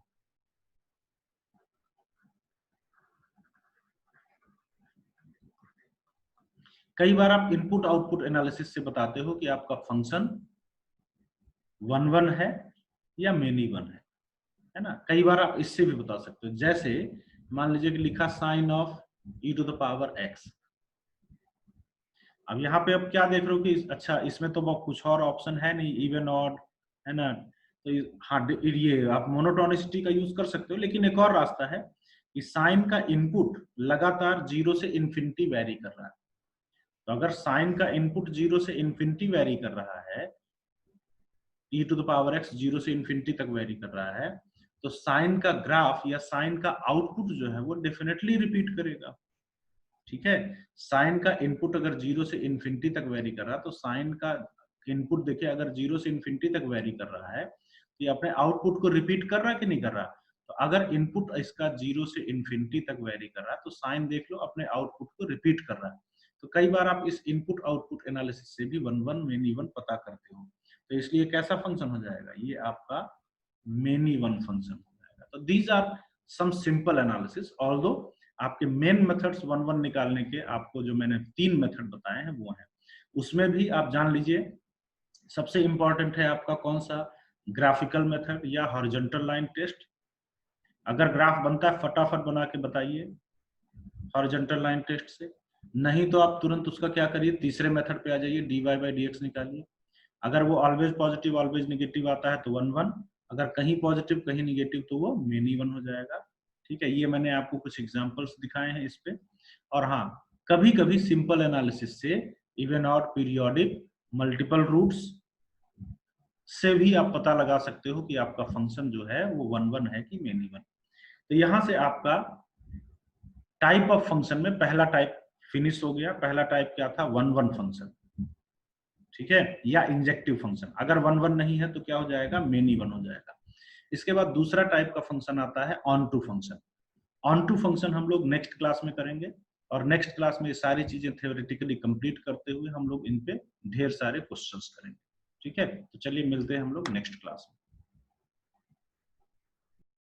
[SPEAKER 1] कई बार आप इनपुट आउटपुट एनालिसिस से बताते हो कि आपका फंक्शन 1 1 है या मेनी वन है ना। कई बार आप इससे भी बता सकते हो, जैसे मान लीजिए कि लिखा sine of e to the power x। अब यहाँ पे अब क्या देख रहे हो कि अच्छा इसमें तो कुछ और ऑप्शन है नहीं, इवन ऑड है ना, तो हाँ ये आप मोनोटोनिसिटी का यूज कर सकते हो, लेकिन एक और रास्ता है कि साइन का इनपुट लगातार 0 से इन्फिनिटी वेरी कर रहा है। तो अगर साइन का इनपुट 0 से इन्फिनिटी वेरी कर रहा है, e to the power x 0 से इन्फिनिटी तक वेरी कर रहा है, तो साइन का ग्राफ या साइन का आउटपुट जो है वो डेफिनेटली रिपीट करेगा। ठीक है, साइन का इनपुट अगर 0 से इन्फिनिटी तक वेरी कर रहा है, तो साइन का इनपुट देखिए अगर 0 से इन्फिनिटी तक वेरी कर रहा है, तो ये अपने आउटपुट को रिपीट कर रहा है कि नहीं कर रहा। तो अगर इनपुट इसका 0 से इन्फिनिटी तक वेरी कर रहा है, तो साइन देख लो अपने आउटपुट को रिपीट कर रहा है। तो कई बार आप इस इनपुट आउटपुट एनालिसिस से भी 1 1 मेनी वन पता करते हो, तो इसलिए कैसा फंक्शन हो जाएगा, ये आपका मेनी वन फंक्शन हो जाएगा। तो these are some simple analysis, although आपके मेन मेथड्स 1 1 निकालने के आपको जो मैंने 3 मेथड बताए हैं वो हैं। उसमें भी आप जान लीजिए सबसे इंपॉर्टेंट है आपका कौन सा, ग्राफिकल मेथड या हॉरिजॉन्टल लाइन टेस्ट। अगर ग्राफ बनता है फटाफट बना के बताइए हॉरिजॉन्टल लाइन टेस्ट से, नहीं तो आप तुरंत उसका क्या करिए, तीसरे मेथड पे आ जाइए, dy बाई dx निकालिए। अगर वो ऑलवेज पॉजिटिव ऑलवेज निगेटिव आता है तो 1 1, अगर कहीं पॉजिटिव कहीं निगेटिव तो वो मेनी वन हो जाएगा। ठीक है, ये मैंने आपको कुछ एग्जांपल्स दिखाए हैं इस पे। और हाँ, कभी कभी सिंपल एनालिसिस से even odd periodic multiple roots से भी आप पता लगा सकते हो कि आपका फंक्शन जो है वो 1 1 है कि मेनी वन। तो यहां से आपका टाइप ऑफ फंक्शन में पहला टाइप फिनिश हो गया। पहला टाइप क्या था, 1 1 फंक्शन। ठीक है, या इंजेक्टिव फंक्शन। अगर 1 1 नहीं है तो क्या हो जाएगा, मेनी वन हो जाएगा। इसके बाद दूसरा टाइप का फंक्शन आता है onto function. Onto function हम लोग नेक्स्ट क्लास में करेंगे, और नेक्स्ट क्लास में ये सारी चीजें थ्योरेटिकली कंप्लीट करते हुए हम लोग इन पे ढेर सारे क्वेश्चंस करेंगे। ठीक है, तो चलिए मिलते हैं हम लोग नेक्स्ट क्लास में।